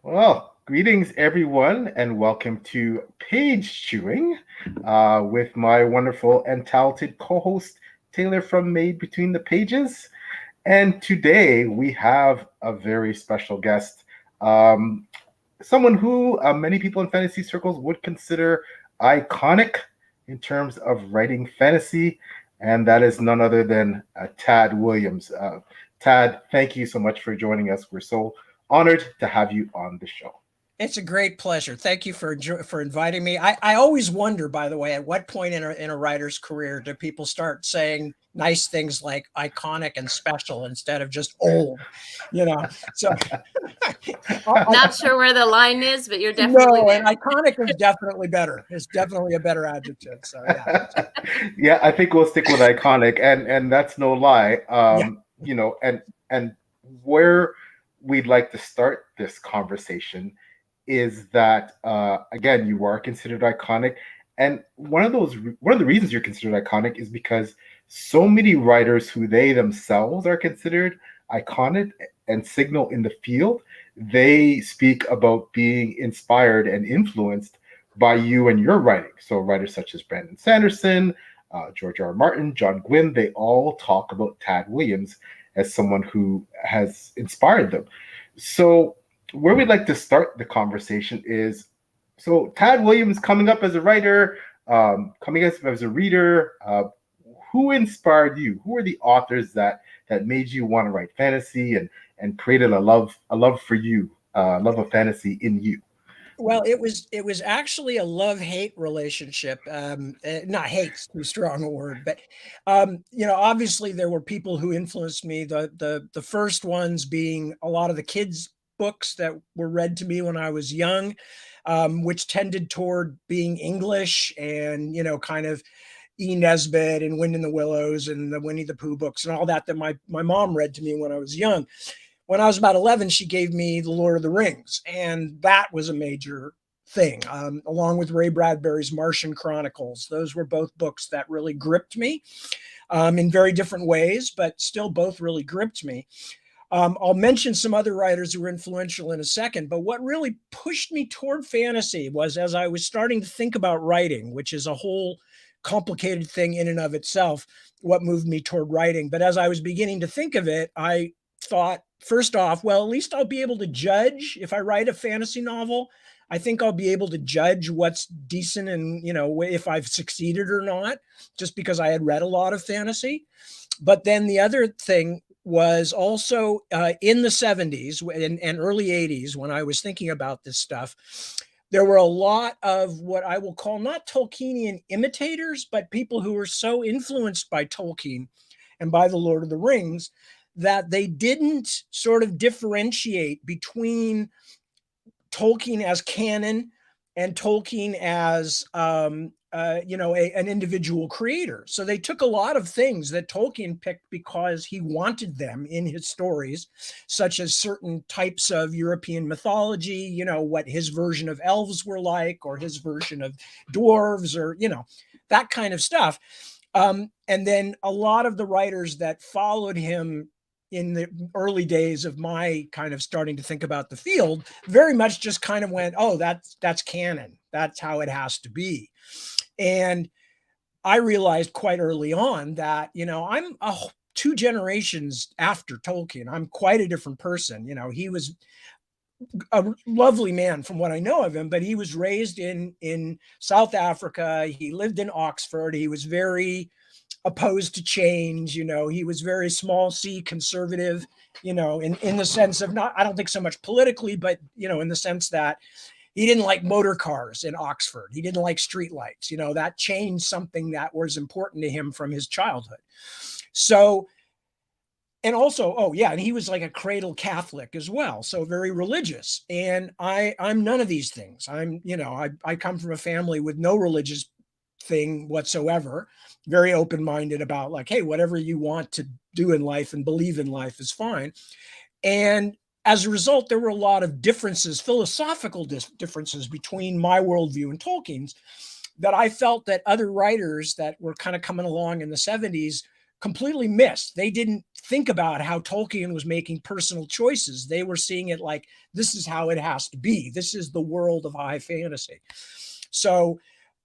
Well, greetings everyone, and welcome to Page Chewing with my wonderful and talented co-host Taylor from Made Between the Pages. And today we have a very special guest, um, someone who many people in fantasy circles would consider iconic in terms of writing fantasy, and that is none other than Tad Williams. Tad, thank you so much for joining us. We're so honored to have you on the show. It's a great pleasure. Thank you for inviting me. I always wonder, by the way, at what point in a writer's career do people start saying nice things like iconic and special instead of just old, you know? So Not sure where the line is, but you're definitely no, and there. iconic is definitely better. It's definitely a better adjective. So yeah, Yeah, I think we'll stick with iconic, and that's no lie. yeah. And where we'd like to start this conversation is that again, you are considered iconic, and one of the reasons you're considered iconic is because so many writers who they themselves are considered iconic and signal in the field, they speak about being inspired and influenced by you and your writing. So writers such as Brandon Sanderson, George R. R. Martin, John Gwynne, they all talk about Tad Williams as someone who has inspired them. So where we'd like to start the conversation is, so Tad Williams coming up as a writer, coming up as a reader. Who inspired you? Who are the authors that made you want to write fantasy and created a love for you, love of fantasy in you? Well, it was actually a love-hate relationship. Not hate's too strong a word, but obviously there were people who influenced me. The first ones being a lot of the kids' books that were read to me when I was young, which tended toward being English and kind of E. Nesbit and Wind in the Willows and the Winnie the Pooh books and all that my mom read to me when I was young. When I was about 11, she gave me The Lord of the Rings, and that was a major thing, along with Ray Bradbury's Martian Chronicles. Those were both books that really gripped me in very different ways, but still both really gripped me. I'll mention some other writers who were influential in a second, but what really pushed me toward fantasy was as I was starting to think about writing, which is a whole complicated thing in and of itself, what moved me toward writing. But as I was beginning to think of it, I thought, first off, well, at least I'll be able to judge if I write a fantasy novel. I think I'll be able to judge what's decent and, if I've succeeded or not, just because I had read a lot of fantasy. But then the other thing was also in the 70s and early 80s, when I was thinking about this stuff, there were a lot of what I will call not Tolkienian imitators, but people who were so influenced by Tolkien and by The Lord of the Rings that they didn't sort of differentiate between Tolkien as canon and Tolkien as an individual creator. So they took a lot of things that Tolkien picked because he wanted them in his stories, such as certain types of European mythology, what his version of elves were like, or his version of dwarves, or that kind of stuff. And then a lot of the writers that followed him in the early days of my kind of starting to think about the field very much just kind of went, oh, that's canon. That's how it has to be. And I realized quite early on that, I'm two generations after Tolkien. I'm quite a different person. He was a lovely man from what I know of him, but he was raised in South Africa. He lived in Oxford. He was very opposed to change. He was very small c conservative, in the sense of not, I don't think so much politically, but, in the sense that he didn't like motor cars in Oxford. He didn't like streetlights. That changed something that was important to him from his childhood. So, and also, oh yeah, and he was like a cradle Catholic as well, so very religious. And I'm none of these things. I come from a family with no religious thing whatsoever, very open-minded about like, hey, whatever you want to do in life and believe in life is fine. And as a result, there were a lot of differences, philosophical differences between my worldview and Tolkien's, that I felt that other writers that were kind of coming along in the 70s completely missed. They didn't think about how Tolkien was making personal choices. They were seeing it like, this is how it has to be. This is the world of high fantasy. So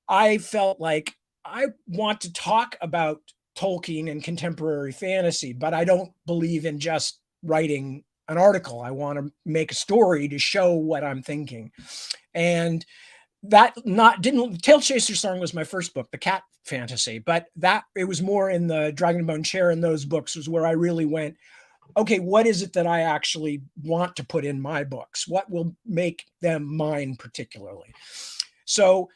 I felt like I want to talk about Tolkien and contemporary fantasy, but I don't believe in just writing an article. I want to make a story to show what I'm thinking. And that not didn't Tail Chaser Song was my first book, the cat fantasy, but that it was more in the Dragon and Bone Chair and those books was where I really went, okay, what is it that I actually want to put in my books? What will make them mine particularly? So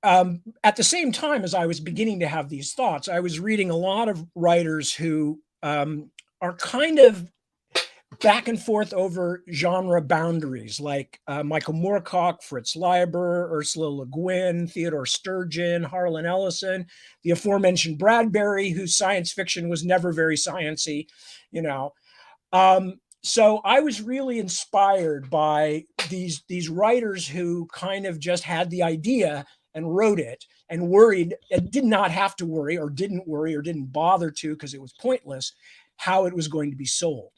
at the same time as I was beginning to have these thoughts, I was reading a lot of writers who are kind of back and forth over genre boundaries, like Michael Moorcock, Fritz Leiber, Ursula Le Guin, Theodore Sturgeon, Harlan Ellison, the aforementioned Bradbury, whose science fiction was never very sciency, you know. So I was really inspired by these writers who kind of just had the idea and wrote it and worried and did not have to worry or didn't bother to because it was pointless how it was going to be sold.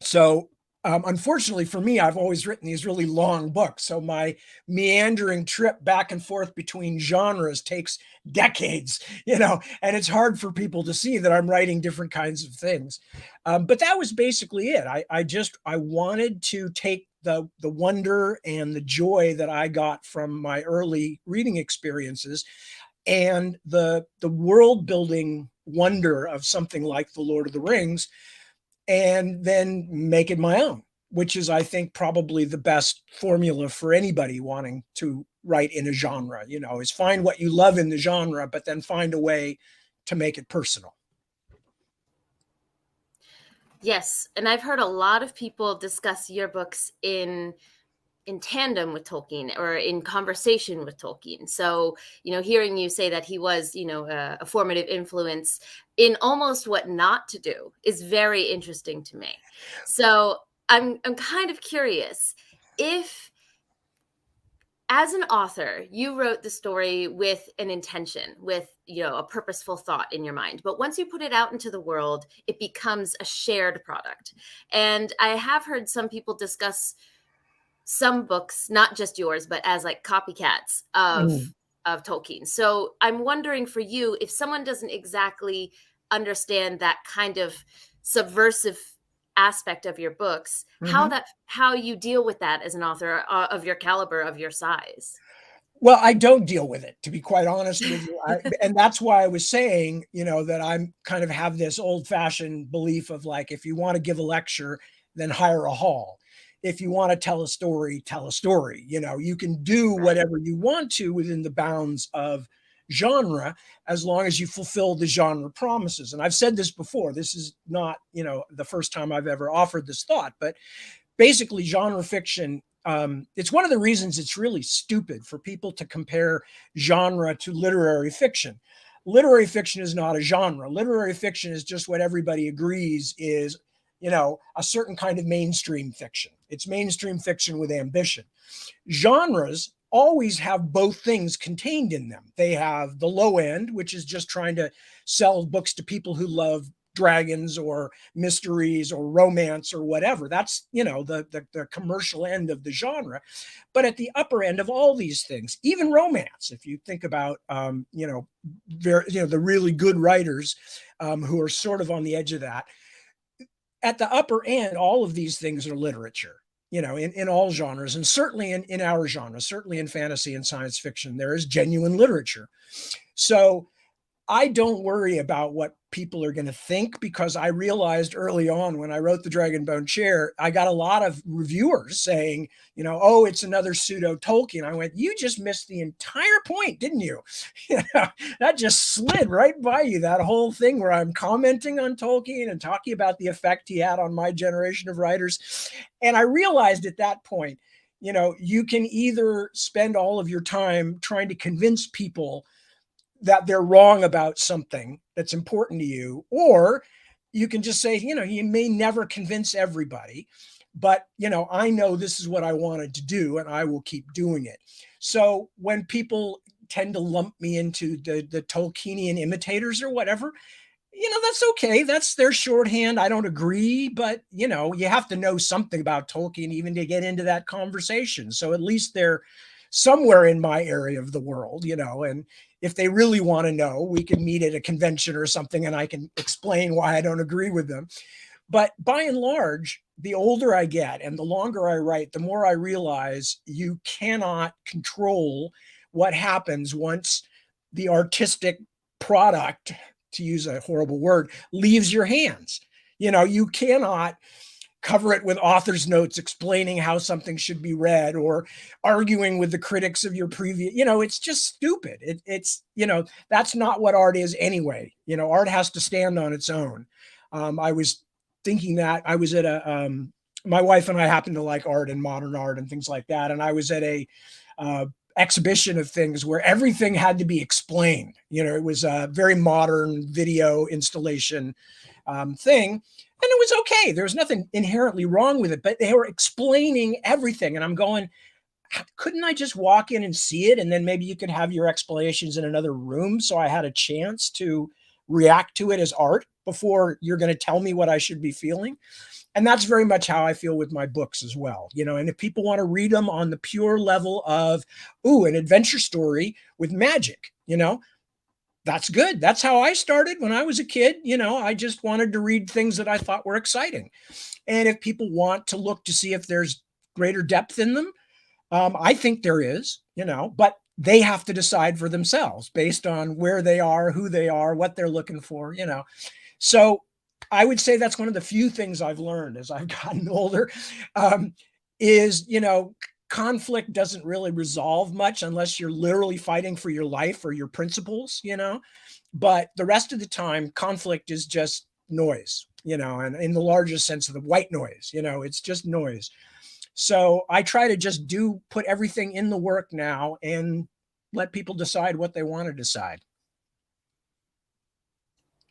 So unfortunately for me, I've always written these really long books. So my meandering trip back and forth between genres takes decades, and it's hard for people to see that I'm writing different kinds of things. But that was basically it. I wanted to take the wonder and the joy that I got from my early reading experiences and the world building wonder of something like The Lord of the Rings, and then make it my own, which is, I think, probably the best formula for anybody wanting to write in a genre, is find what you love in the genre, but then find a way to make it personal. Yes. And I've heard a lot of people discuss your books in tandem with Tolkien or in conversation with Tolkien. So, hearing you say that he was, a formative influence in almost what not to do is very interesting to me. So I'm kind of curious if, as an author, you wrote the story with an intention, with, a purposeful thought in your mind. But once you put it out into the world, it becomes a shared product. And I have heard some people discuss some books, not just yours, but as like copycats of Tolkien. So I'm wondering for you, if someone doesn't exactly understand that kind of subversive aspect of your books, how you deal with that as an author of your caliber, of your size. Well, I don't deal with it, to be quite honest with you. And that's why I was saying, that I'm kind of have this old fashioned belief of like, if you want to give a lecture, then hire a hall. If you want to tell a story, tell a story. You can do whatever you want to within the bounds of genre, as long as you fulfill the genre promises. And I've said this before, this is not, the first time I've ever offered this thought, but basically genre fiction, it's one of the reasons it's really stupid for people to compare genre to literary fiction. Literary fiction is not a genre. Literary fiction is just what everybody agrees is, a certain kind of mainstream fiction. It's mainstream fiction with ambition. Genres always have both things contained in them. They have the low end, which is just trying to sell books to people who love dragons or mysteries or romance or whatever. That's, the commercial end of the genre. But at the upper end of all these things, even romance, if you think about, the really good writers who are sort of on the edge of that, at the upper end, all of these things are literature, in all genres, and certainly in our genre, certainly in fantasy and science fiction, there is genuine literature. So I don't worry about what people are going to think, because I realized early on when I wrote The Dragonbone Chair, I got a lot of reviewers saying, oh, it's another pseudo Tolkien. I went, you just missed the entire point, didn't you? That just slid right by you, that whole thing where I'm commenting on Tolkien and talking about the effect he had on my generation of writers. And I realized at that point, you can either spend all of your time trying to convince people that they're wrong about something that's important to you, or you can just say, you may never convince everybody, but I know this is what I wanted to do and I will keep doing it. So when people tend to lump me into the Tolkienian imitators or whatever, That's okay. That's their shorthand. I don't agree, but you have to know something about Tolkien even to get into that conversation. So at least they're somewhere in my area of the world, and if they really want to know, we can meet at a convention or something and I can explain why I don't agree with them. But by and large, the older I get and the longer I write, the more I realize you cannot control what happens once the artistic product, to use a horrible word, leaves your hands. You cannot cover it with author's notes explaining how something should be read or arguing with the critics of your previous, it's just stupid. It's that's not what art is anyway. Art has to stand on its own. I was thinking that I was at my wife and I happen to like art and modern art and things like that. And I was at a exhibition of things where everything had to be explained. It was a very modern video installation thing. And it was okay. There was nothing inherently wrong with it, but they were explaining everything. And I'm going, couldn't I just walk in and see it? And then maybe you could have your explanations in another room. So I had a chance to react to it as art before you're going to tell me what I should be feeling. And that's very much how I feel with my books as well. And if people want to read them on the pure level of, an adventure story with magic, that's good. That's how I started when I was a kid. I just wanted to read things that I thought were exciting. And if people want to look to see if there's greater depth in them, I think there is, but they have to decide for themselves based on where they are, who they are, what they're looking for, So I would say that's one of the few things I've learned as I've gotten older, is, conflict doesn't really resolve much unless you're literally fighting for your life or your principles, but the rest of the time, conflict is just noise, and in the largest sense of the white noise, it's just noise. So I try to just put everything in the work now and let people decide what they want to decide.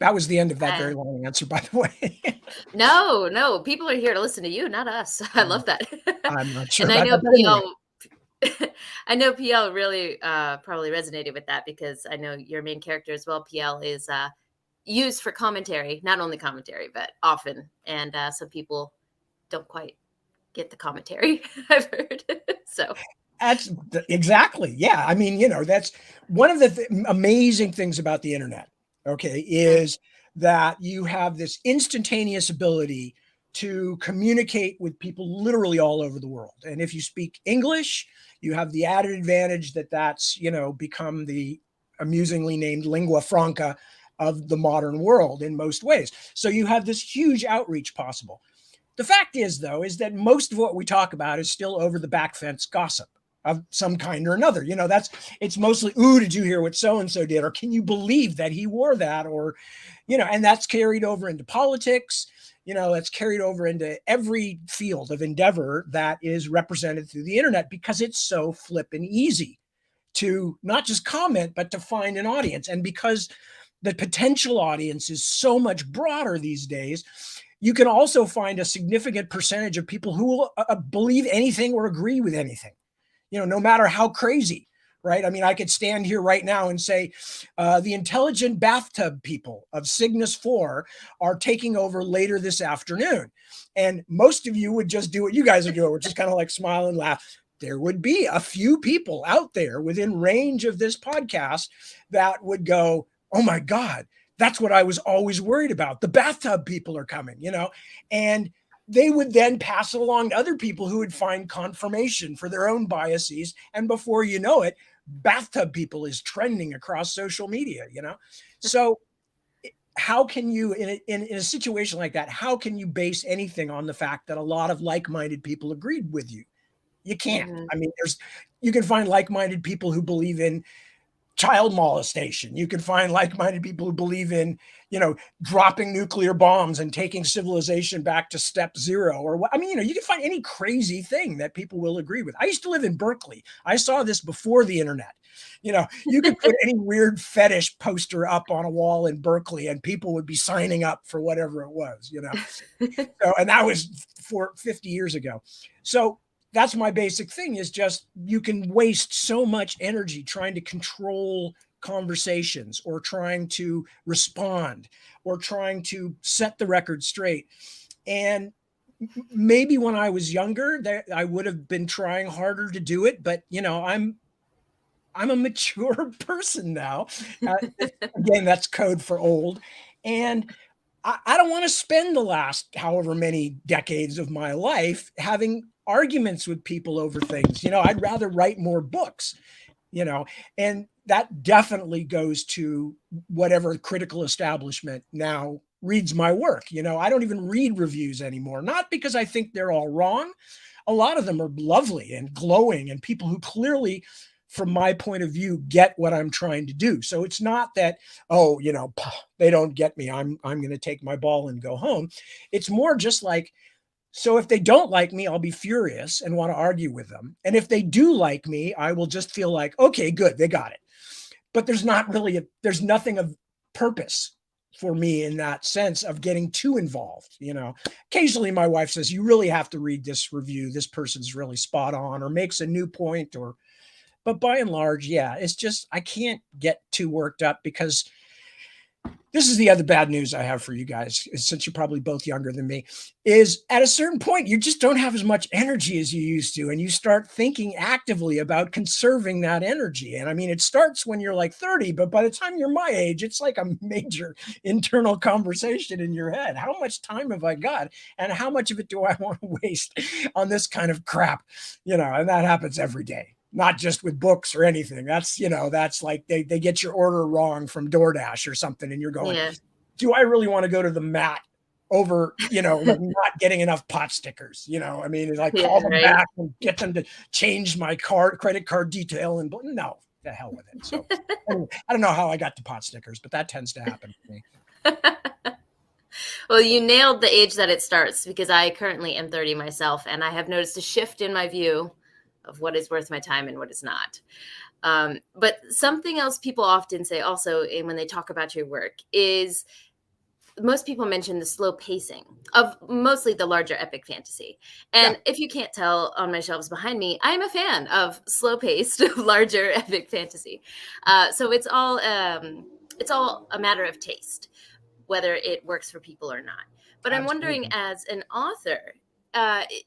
That was the end of that very long answer, by the way. No, people are here to listen to you, not us. I love that. I'm not sure. And I know PL, I know PL really probably resonated with that because I know your main character as well, PL, is used for commentary, not only commentary, but often. And some people don't quite get the commentary, I've heard. So that's exactly. Yeah. I mean, that's one of the amazing things about the internet. Okay. Is that you have this instantaneous ability to communicate with people literally all over the world. And if you speak English, you have the added advantage that that's, become the amusingly named lingua franca of the modern world in most ways. So you have this huge outreach possible. The fact is, though, is that most of what we talk about is still over the back fence gossip of some kind or another. It's mostly, ooh, did you hear what so-and-so did? Or can you believe that he wore that? Or, and that's carried over into politics. That's carried over into every field of endeavor that is represented through the internet because it's so flippin' easy to not just comment, but to find an audience. And because the potential audience is so much broader these days, you can also find a significant percentage of people who will believe anything or agree with anything, no matter how crazy, right? I mean, I could stand here right now and say the intelligent bathtub people of Cygnus 4 are taking over later this afternoon. And most of you would just do what you guys are doing, which is kind of like smile and laugh. There would be a few people out there within range of this podcast that would go, oh my God, that's what I was always worried about. The bathtub people are coming, and they would then pass it along to other people who would find confirmation for their own biases. And before you know it, bathtub people is trending across social media, So how can you, in a situation like that, how can you base anything on the fact that a lot of like-minded people agreed with you? You can't. Mm-hmm. I mean, you can find like-minded people who believe in child molestation. You can find like-minded people who believe in, dropping nuclear bombs and taking civilization back to step zero. Or what? I mean, you can find any crazy thing that people will agree with. I used to live in Berkeley. I saw this before the internet. You could put any weird fetish poster up on a wall in Berkeley and people would be signing up for whatever it was, So, and that was 50 years ago. So that's my basic thing is just you can waste so much energy trying to control conversations or trying to respond or trying to set the record straight. And maybe when I was younger, I would have been trying harder to do it. But, I'm a mature person now. Again, that's code for old. And I don't want to spend the last however many decades of my life having arguments with people over things. I'd rather write more books, and that definitely goes to whatever critical establishment now reads my work. I don't even read reviews anymore, not because I think they're all wrong. A lot of them are lovely and glowing and people who clearly, from my point of view, get what I'm trying to do. So it's not that, they don't get me, I'm going to take my ball and go home. It's more just like, so if they don't like me, I'll be furious and want to argue with them. And if they do like me, I will just feel like, okay, good, they got it. But there's nothing of purpose for me in that sense of getting too involved. Occasionally my wife says, you really have to read this review. This person's really spot on, or makes a new point, but by and large, yeah, it's just, I can't get too worked up, because this is the other bad news I have for you guys, since you're probably both younger than me, is at a certain point, you just don't have as much energy as you used to. And you start thinking actively about conserving that energy. And I mean, it starts when you're like 30, but by the time you're my age, it's like a major internal conversation in your head. How much time have I got? And how much of it do I want to waste on this kind of crap? And that happens every day. Not just with books or anything. That's like they get your order wrong from DoorDash or something. And you're going, do I really want to go to the mat over, like not getting enough pot stickers? I mean, like call them back and get them to change my credit card detail. And no, the hell with it. So anyway, I don't know how I got to pot stickers, but that tends to happen to me. Well, you nailed the age that it starts, because I currently am 30 myself, and I have noticed a shift in my view of what is worth my time and what is not. But something else people often say also, and when they talk about your work, is most people mention the slow pacing of mostly the larger epic fantasy. And if you can't tell on my shelves behind me, I'm a fan of slow paced, larger epic fantasy. So it's all a matter of taste, whether it works for people or not. But I'm wondering, as an author,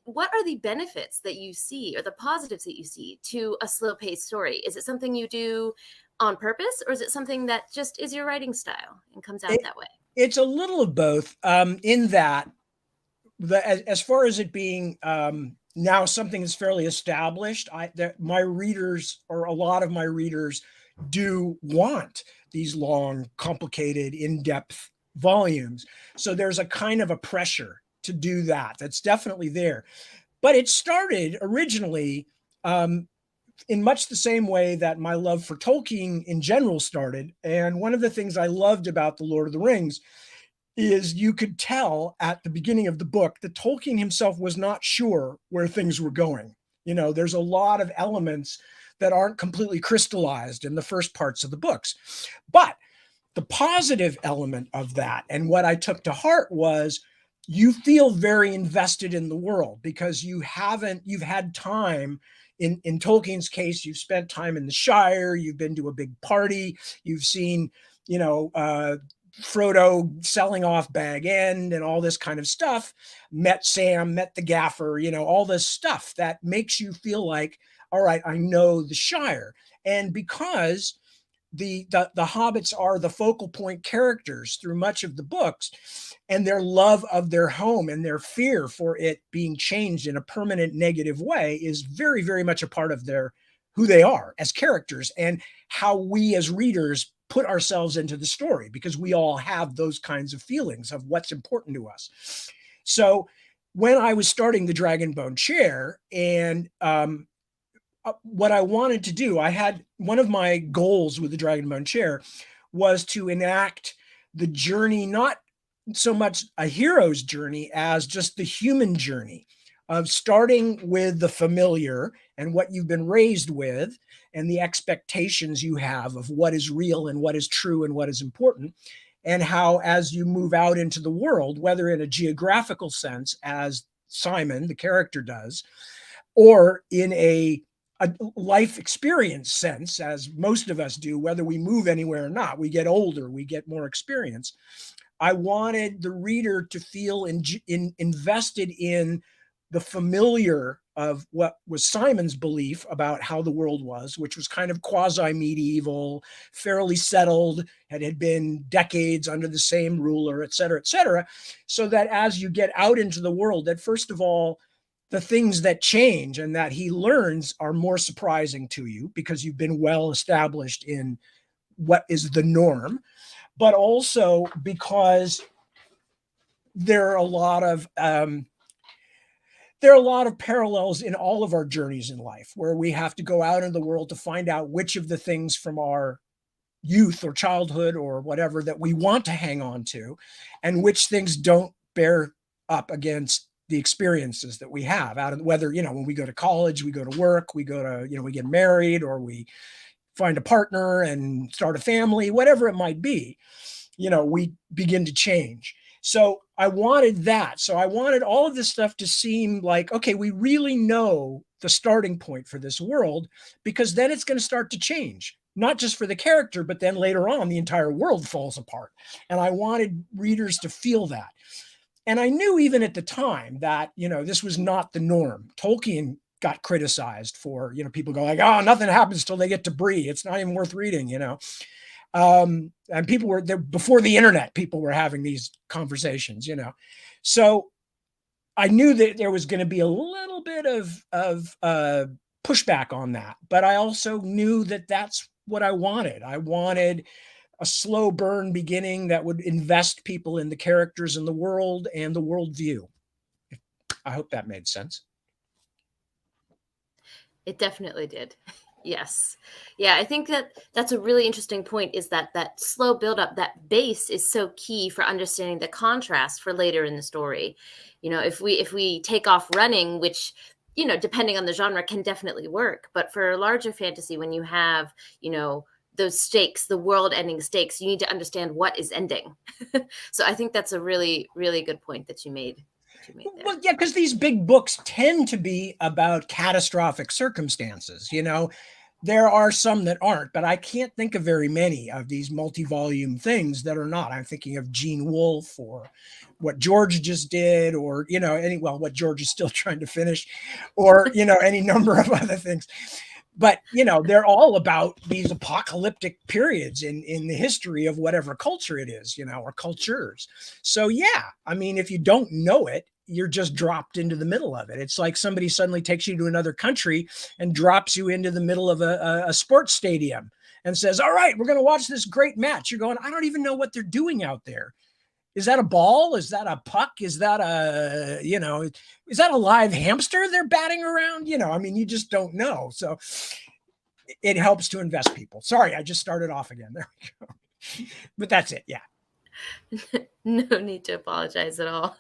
what are the benefits that you see, or the positives that you see, to a slow-paced story? Is it something you do on purpose, or is it something that just is your writing style and comes out that way? It's a little of both. In that, as far as it being now something that's fairly established, my readers, or a lot of my readers, do want these long, complicated, in-depth volumes. So there's a kind of a pressure to do that. That's definitely there. But it started originally in much the same way that my love for Tolkien in general started. And one of the things I loved about The Lord of the Rings is you could tell at the beginning of the book that Tolkien himself was not sure where things were going. There's a lot of elements that aren't completely crystallized in the first parts of the books. But the positive element of that, and what I took to heart, was you feel very invested in the world, because you've had time. In Tolkien's case, you've spent time in the Shire, you've been to a big party, you've seen, Frodo selling off Bag End and all this kind of stuff, met Sam, met the gaffer, all this stuff that makes you feel like, all right, I know the Shire. And because the hobbits are the focal point characters through much of the books, and their love of their home and their fear for it being changed in a permanent negative way is very, very much a part of who they are as characters, and how we as readers put ourselves into the story, because we all have those kinds of feelings of what's important to us. So when I was starting the Dragonbone Chair, and what I wanted to do, I had one of my goals with the Dragonbone Chair was to enact the journey, not so much a hero's journey as just the human journey of starting with the familiar and what you've been raised with, and the expectations you have of what is real and what is true and what is important, and how, as you move out into the world, whether in a geographical sense, as Simon, the character, does, or in a a life experience sense, as most of us do, whether we move anywhere or not. We get older, we get more experience. I wanted the reader to feel invested in the familiar of what was Simon's belief about how the world was, which was kind of quasi-medieval, fairly settled, had been decades under the same ruler, et cetera, so that as you get out into the world, that first of all, the things that change and that he learns are more surprising to you because you've been well established in what is the norm, but also because there are a lot of parallels in all of our journeys in life where we have to go out in the world to find out which of the things from our youth or childhood or whatever that we want to hang on to, and which things don't bear up against the experiences that we have out of, whether, when we go to college, we go to work, we go to, we get married, or we find a partner and start a family, whatever it might be, we begin to change. So I wanted that. So I wanted all of this stuff to seem like, okay, we really know the starting point for this world, because then it's going to start to change, not just for the character, but then later on, the entire world falls apart. And I wanted readers to feel that. And I knew even at the time that, this was not the norm. Tolkien got criticized for, people go like, oh, nothing happens till they get to Bree. It's not even worth reading, And people were there before the internet. People were having these conversations, So I knew that there was going to be a little bit of pushback on that, but I also knew that that's what I wanted. I wanted a slow burn beginning that would invest people in the characters in the world and the worldview. I hope that made sense. It definitely did. Yes. Yeah, I think that's a really interesting point, is that slow buildup, that base is so key for understanding the contrast for later in the story. If we take off running, which, depending on the genre can definitely work, but for larger fantasy, when you have, those stakes, the world ending stakes, you need to understand what is ending. So I think that's a really, really good point that you made. There. Well, yeah, because these big books tend to be about catastrophic circumstances. There are some that aren't, but I can't think of very many of these multi-volume things that are not. I'm thinking of Gene Wolfe, or what George just did, or, what George is still trying to finish, or, any number of other things. But, they're all about these apocalyptic periods in the history of whatever culture it is, or cultures. So, yeah, I mean, if you don't know it, you're just dropped into the middle of it. It's like somebody suddenly takes you to another country and drops you into the middle of a sports stadium and says, all right, we're going to watch this great match. You're going, I don't even know what they're doing out there. Is that a ball? Is that a puck? Is that is that a live hamster they're batting around? I mean, you just don't know. So it helps to invest people. Sorry, I just started off again. There we go. But that's it. Yeah. No need to apologize at all.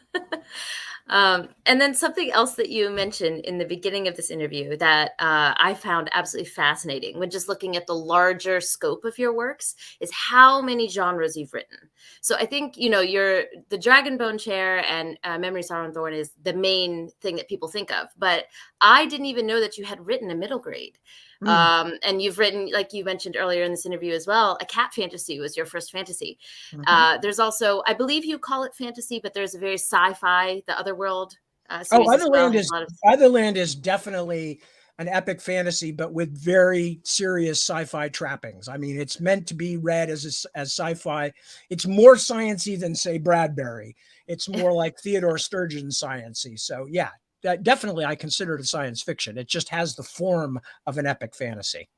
And then something else that you mentioned in the beginning of this interview that I found absolutely fascinating when just looking at the larger scope of your works is how many genres you've written. So I think, the Dragonbone Chair and Memory, Sorrow, and Thorn is the main thing that people think of. But I didn't even know that you had written a middle grade. And you've written, like you mentioned earlier in this interview as well, a cat fantasy was your first fantasy. Mm-hmm. There's also, I believe you call it fantasy, but there's a very sci-fi, the Otherworld series. Otherland is definitely an epic fantasy, but with very serious sci-fi trappings. I mean, it's meant to be read as sci-fi. It's more sciencey than, say, Bradbury. It's more like Theodore Sturgeon sciencey. So yeah. Definitely, I consider it a science fiction. It just has the form of an epic fantasy.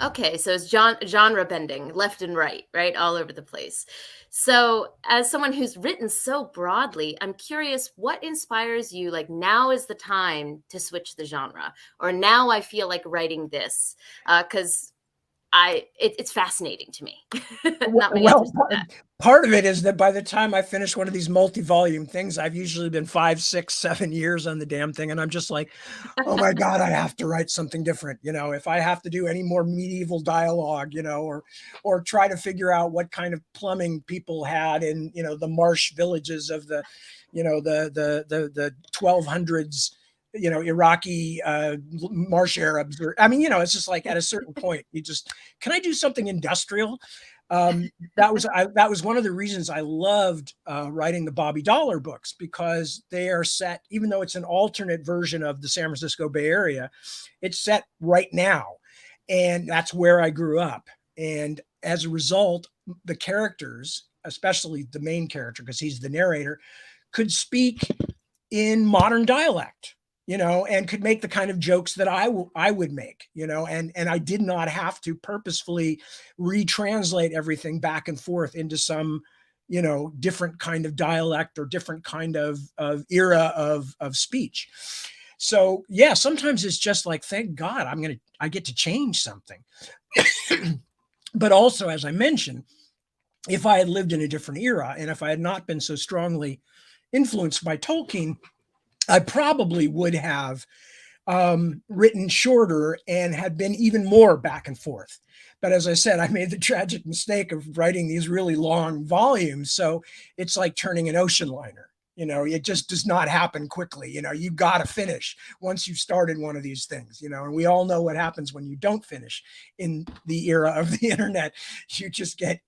Okay, so it's genre bending left and right, all over the place. So as someone who's written so broadly, I'm curious, what inspires you? Like, now is the time to switch the genre, or now I feel like writing this, because it's fascinating to me. Not many others do that. Part of it is that by the time I finish one of these multi-volume things, I've usually been 5, 6, 7 years on the damn thing. And I'm just like, oh my God, I have to write something different. If I have to do any more medieval dialogue, or try to figure out what kind of plumbing people had in, the marsh villages of the 1200s, Iraqi marsh Arabs, or I mean, it's just like at a certain point, can I do something industrial? That was one of the reasons I loved writing the Bobby Dollar books, because they are set, even though it's an alternate version of the San Francisco Bay Area, it's set right now. And that's where I grew up. And as a result, the characters, especially the main character, because he's the narrator, could speak in modern dialect, and could make the kind of jokes that I would make, and I did not have to purposefully retranslate everything back and forth into some, different kind of dialect or different kind of era of speech. So yeah, sometimes it's just like, thank God I get to change something. But also, as I mentioned, if I had lived in a different era, and if I had not been so strongly influenced by Tolkien, I probably would have written shorter and had been even more back and forth. But as I said, I made the tragic mistake of writing these really long volumes. So it's like turning an ocean liner. It just does not happen quickly. You got to finish once you've started one of these things, and we all know what happens when you don't finish in the era of the internet. You just get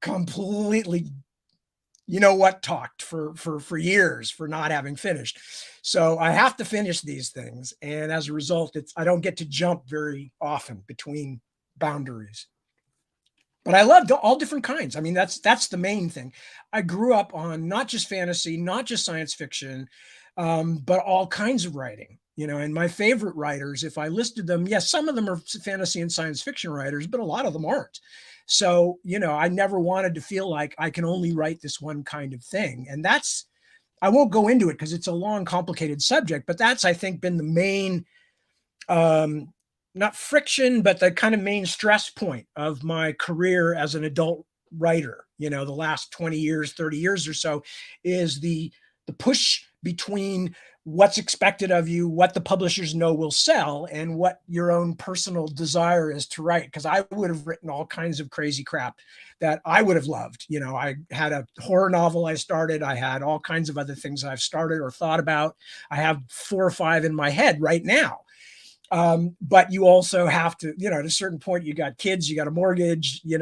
completely, talked for years for not having finished. So I have to finish these things. And as a result, I don't get to jump very often between boundaries. But I loved all different kinds. I mean, that's the main thing. I grew up on not just fantasy, not just science fiction, but all kinds of writing. And my favorite writers, if I listed them, yes, some of them are fantasy and science fiction writers, but a lot of them aren't. So, I never wanted to feel like I can only write this one kind of thing. And I won't go into it because it's a long, complicated subject, but that's, I think, been the main, not friction, but the kind of main stress point of my career as an adult writer, the last 20 years, 30 years or so, is the push between what's expected of you, what the publishers know will sell, and what your own personal desire is to write. Because I would have written all kinds of crazy crap that I would have loved. I had a horror novel I started. I had all kinds of other things I've started or thought about. I have 4 or 5 in my head right now. But you also have to, at a certain point, you got kids, you got a mortgage, you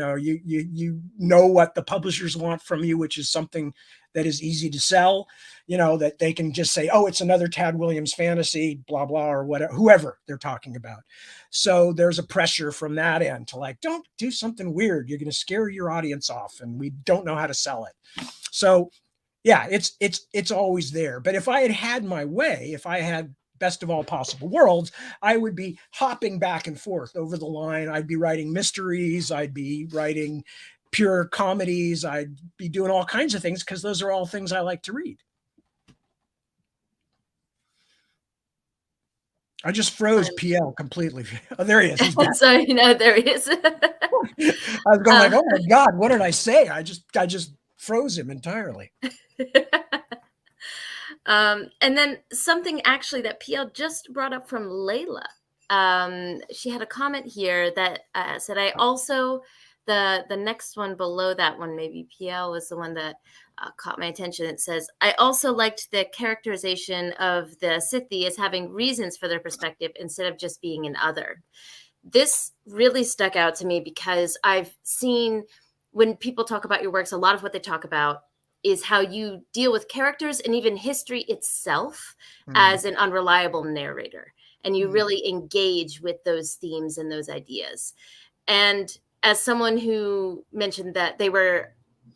know what the publishers want from you, which is something that is easy to sell, that they can just say, oh, it's another Tad Williams fantasy, blah, blah, or whatever, whoever they're talking about. So there's a pressure from that end to like, don't do something weird. You're going to scare your audience off and we don't know how to sell it. So yeah, it's always there. But if I had had my way, if I had best of all possible worlds, I would be hopping back and forth over the line. I'd be writing mysteries. I'd be writing pure comedies. I'd be doing all kinds of things because those are all things I like to read. I just froze PL completely. Oh, there he is. He's back. Sorry, no, there he is. I was going like, oh my God, what did I say? I just froze him entirely. And then something actually that PL just brought up from Layla. She had a comment here that said, I also, the next one below that one, maybe PL was the one that caught my attention. It says, I also liked the characterization of the Sithi as having reasons for their perspective instead of just being an other. This really stuck out to me because I've seen when people talk about your works, a lot of what they talk about is how you deal with characters and even history itself as an unreliable narrator. And you really engage with those themes and those ideas. And as someone who mentioned that they were,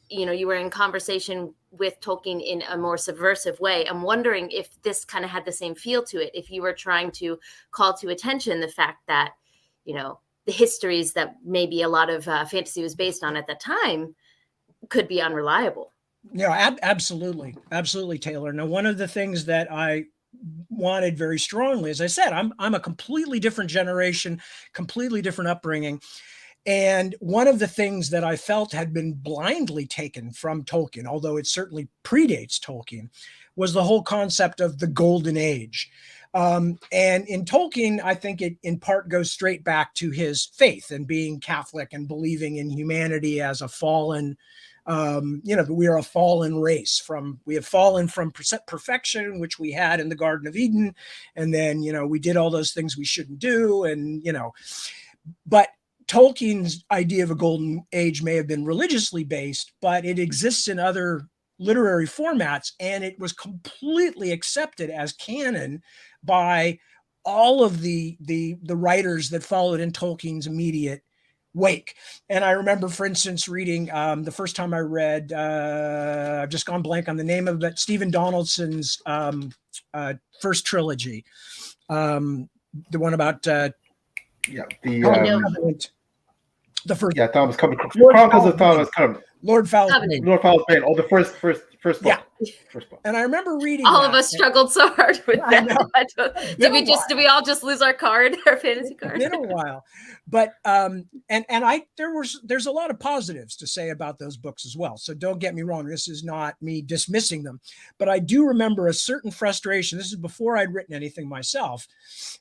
you were in conversation with Tolkien in a more subversive way, I'm wondering if this kind of had the same feel to it, if you were trying to call to attention the fact that, the histories that maybe a lot of fantasy was based on at that time could be unreliable. Yeah, absolutely. Absolutely, Taylor. Now, one of the things that I wanted very strongly, as I said, I'm a completely different generation, completely different upbringing. And one of the things that I felt had been blindly taken from Tolkien, although it certainly predates Tolkien, was the whole concept of the golden age. And in Tolkien, I think it in part goes straight back to his faith and being Catholic and believing in humanity as a fallen That we are a fallen race. We have fallen from perfection, which we had in the Garden of Eden. And then, we did all those things we shouldn't do. And, but Tolkien's idea of a golden age may have been religiously based, but it exists in other literary formats, and it was completely accepted as canon by all of the writers that followed in Tolkien's immediate wake. And I remember, for instance, reading the first time I read, I've just gone blank on the name of it, Stephen Donaldson's first trilogy, the one about the Covenant. Thomas Covenant, Lord Chronicles of Falcon. Thomas Covenant, Lord Falcon. Lord Falcon. Oh, the first book. Yeah. First book. And I remember reading all of us struggled so hard with that. Did we all just lose our fantasy card? It's been a while. But there's a lot of positives to say about those books as well. So don't get me wrong. This is not me dismissing them, but I do remember a certain frustration. This is before I'd written anything myself,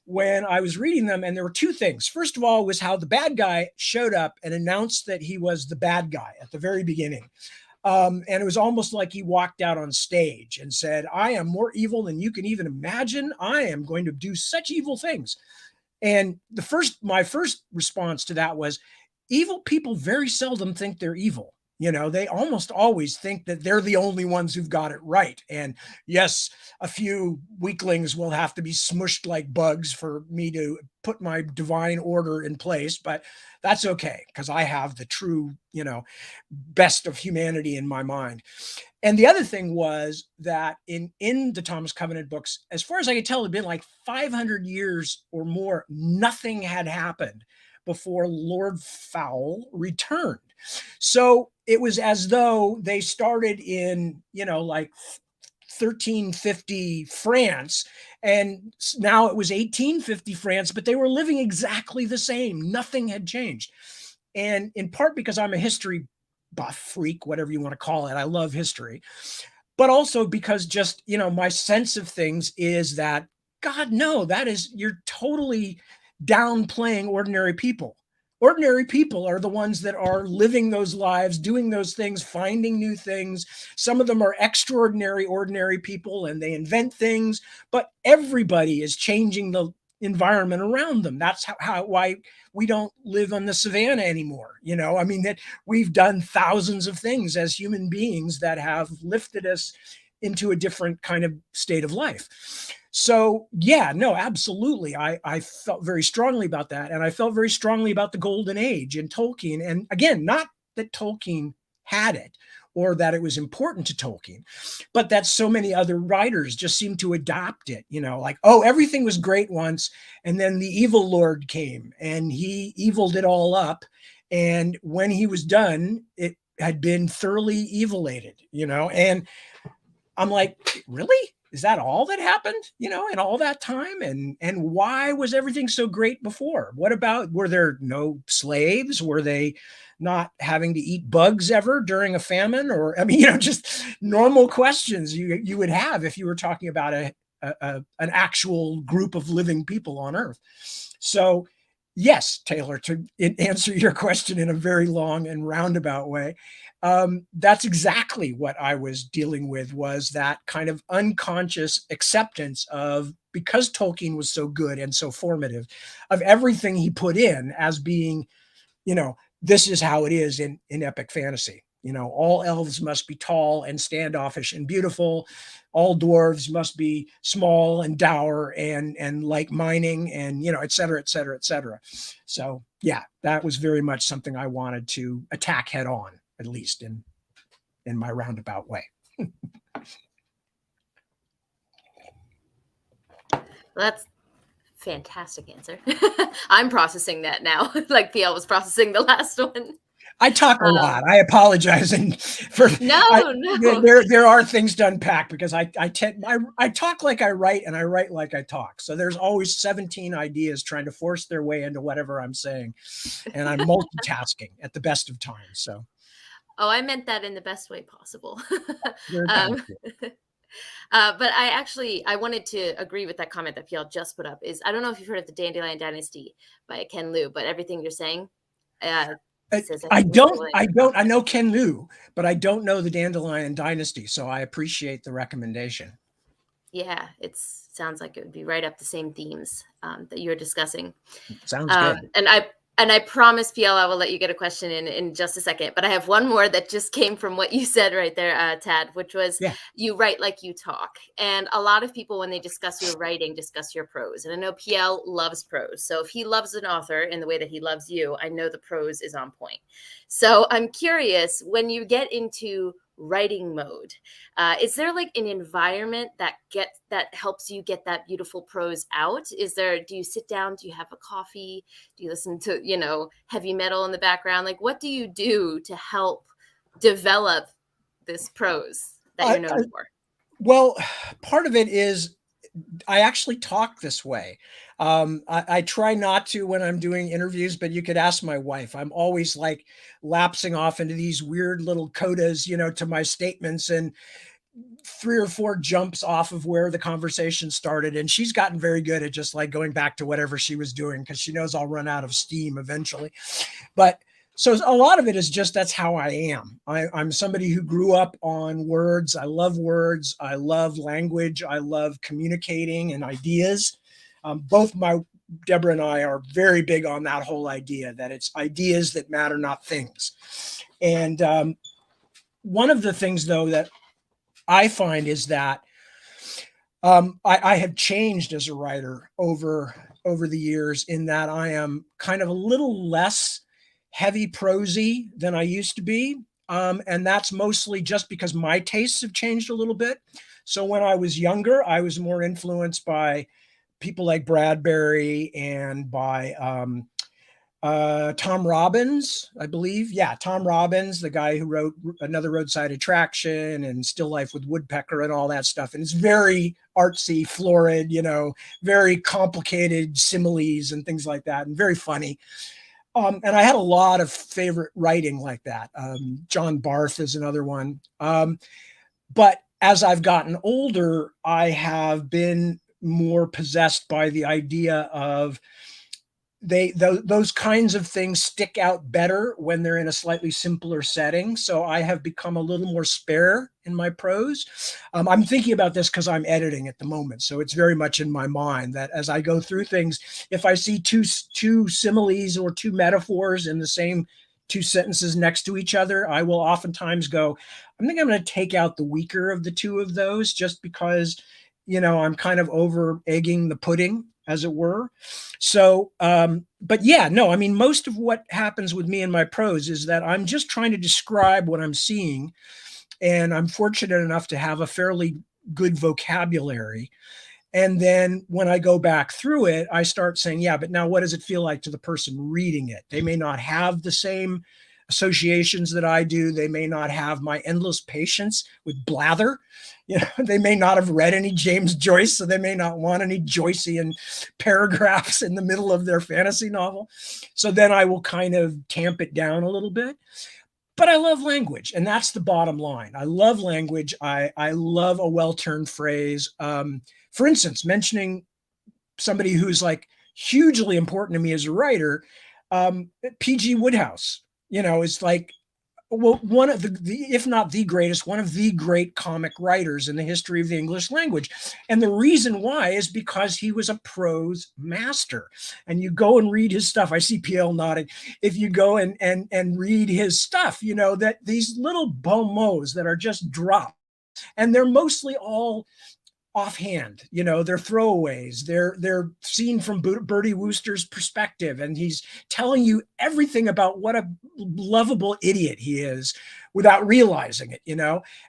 when I was reading them, and there were two things. First of all was how the bad guy showed up and announced that he was the bad guy at the very beginning. And it was almost like he walked out on stage and said, I am more evil than you can even imagine. I am going to do such evil things. And my first response to that was, evil people very seldom think they're evil. They almost always think that they're the only ones who've got it right. And yes, a few weaklings will have to be smushed like bugs for me to put my divine order in place, but that's okay, because I have the true, best of humanity in my mind. And the other thing was that in the Thomas Covenant books, as far as I could tell, it had been like 500 years or more, nothing had happened before Lord Fowl returned. So it was as though they started in, like 1350 France, and now it was 1850 France, but they were living exactly the same. Nothing had changed. And in part because I'm a history buff freak, whatever you want to call it. I love history, but also because just, my sense of things is that, God, no, you're totally downplaying ordinary people. Ordinary people are the ones that are living those lives, doing those things, finding new things. Some of them are extraordinary, ordinary people, and they invent things, but everybody is changing the environment around them. That's why we don't live on the savannah anymore. That we've done thousands of things as human beings that have lifted us into a different kind of state of life. So yeah, no, absolutely. I felt very strongly about that. And I felt very strongly about the golden age in Tolkien. And again, not that Tolkien had it or that it was important to Tolkien, but that so many other writers just seemed to adopt it, like, oh, everything was great once. And then the evil Lord came and he eviled it all up. And when he was done, it had been thoroughly evilated, and I'm like, really? Is that all that happened, in all that time? And why was everything so great before? What about, were there no slaves? Were they not having to eat bugs ever during a famine? Or, just normal questions you would have if you were talking about an actual group of living people on Earth. So yes, Taylor, to answer your question in a very long and roundabout way, that's exactly what I was dealing with, was that kind of unconscious acceptance of, because Tolkien was so good and so formative, of everything he put in as being, this is how it is in epic fantasy. All elves must be tall and standoffish and beautiful. All dwarves must be small and dour and like mining and, et cetera, et cetera, et cetera. So yeah, that was very much something I wanted to attack head on, at least in my roundabout way. Well, that's fantastic answer. I'm processing that now, like PL was processing the last one. I talk a lot. I apologize, and no. There are things to unpack because I talk like I write and I write like I talk. So there's always 17 ideas trying to force their way into whatever I'm saying, and I'm multitasking at the best of times. So, oh, I meant that in the best way possible. But I wanted to agree with that comment that PL just put up. I don't know if you've heard of the Dandelion Dynasty by Ken Liu, but everything you're saying, He says I that's don't. I know Ken Liu, but I don't know the Dandelion Dynasty. So I appreciate the recommendation. Yeah, it sounds like it would be right up the same themes that you're discussing. Sounds good. And I promise, PL, I will let you get a question in just a second. But I have one more that just came from what you said right there, Tad, which was you write like you talk. And a lot of people, when they discuss your writing, discuss your prose. And I know PL loves prose. So if he loves an author in the way that he loves you, I know the prose is on point. So I'm curious, when you get into writing mode, is there like an environment that helps you get that beautiful prose out? Do you sit down, do you have a coffee, do you listen to heavy metal in the background? Like, what do you do to help develop this prose that you're known for? Well, part of it is I actually talk this way. I try not to when I'm doing interviews, but you could ask my wife. I'm always like lapsing off into these weird little codas, to my statements, and 3 or 4 jumps off of where the conversation started. And she's gotten very good at just like going back to whatever she was doing, because she knows I'll run out of steam eventually. But so a lot of it is just, that's how I am. I'm somebody who grew up on words. I love words. I love language. I love communicating and ideas. Both Deborah and I are very big on that whole idea that it's ideas that matter, not things. And one of the things, though, that I find is that I have changed as a writer over the years, in that I am kind of a little less heavy prosy than I used to be. And that's mostly just because my tastes have changed a little bit. So when I was younger, I was more influenced by people like Bradbury and by Tom Robbins, I believe. Yeah, Tom Robbins, the guy who wrote Another Roadside Attraction and Still Life with Woodpecker and all that stuff. And it's very artsy, florid, very complicated similes and things like that, and very funny. And I had a lot of favorite writing like that. John Barth is another one. But as I've gotten older, I have been more possessed by the idea of those kinds of things stick out better when they're in a slightly simpler setting. So I have become a little more spare in my prose. I'm thinking about this because I'm editing at the moment. So it's very much in my mind that as I go through things, if I see two similes or 2 metaphors in the same 2 sentences next to each other, I will oftentimes go, I think I'm going to take out the weaker of the 2 of those, just because, I'm kind of over egging the pudding, as it were. So, but yeah, no, I mean, most of what happens with me in my prose is that I'm just trying to describe what I'm seeing. And I'm fortunate enough to have a fairly good vocabulary. And then when I go back through it, I start saying, yeah, but now what does it feel like to the person reading it? They may not have the same associations that I do. They may not have my endless patience with blather. They may not have read any James Joyce, so they may not want any Joycean paragraphs in the middle of their fantasy novel. So then I will kind of tamp it down a little bit. But I love language, and that's the bottom line. I love language. I love a well-turned phrase. For instance, mentioning somebody who's like hugely important to me as a writer, P.G. Wodehouse, is like, well, one of the, if not the greatest, one of the great comic writers in the history of the English language. And the reason why is because he was a prose master. And you go and read his stuff. I see PL nodding. If you go and read his stuff, that these little bon mots that are just dropped, and they're mostly all offhand, they're throwaways. They're seen from Bertie Wooster's perspective, and he's telling you everything about what a lovable idiot he is without realizing it,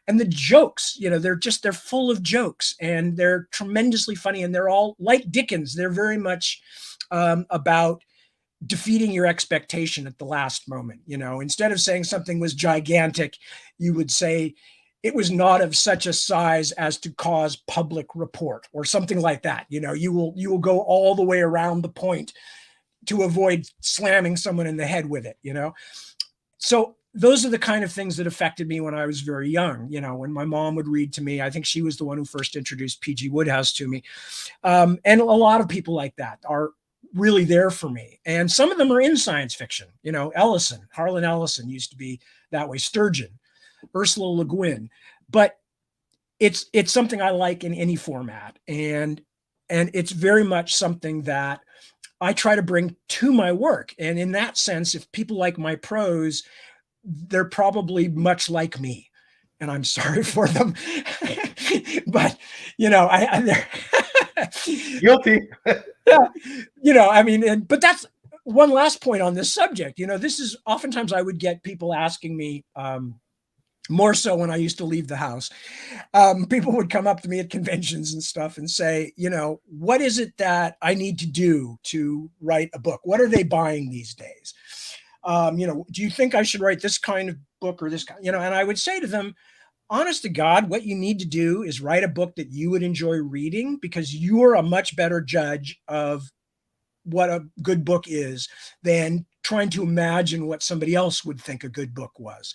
and the jokes, they're full of jokes, and they're tremendously funny, and they're all like Dickens. They're very much about defeating your expectation at the last moment. Instead of saying something was gigantic, you would say it was not of such a size as to cause public report, or something like that. You will go all the way around the point to avoid slamming someone in the head with it. So those are the kind of things that affected me when I was very young. When my mom would read to me, I think she was the one who first introduced P.G. Wodehouse to me. And a lot of people like that are really there for me. And some of them are in science fiction. You know, Harlan Ellison used to be that way, Sturgeon, Ursula Le Guin. But it's something I like in any format. And it's very much something that I try to bring to my work. And in that sense, if people like my prose, they're probably much like me. And I'm sorry for them. But, you know, Guilty. you know, I mean, but that's one last point on this subject. You know, this is oftentimes I would get people asking me, more so when I used to leave the house. People would come up to me at conventions and stuff and say, you know, what is it that I need to do to write a book? What are they buying these days? You know, do you think I should write this kind of book or this kind, you know? And I would say to them, honest to God, what you need to do is write a book that you would enjoy reading, because you're a much better judge of what a good book is than trying to imagine what somebody else would think a good book was.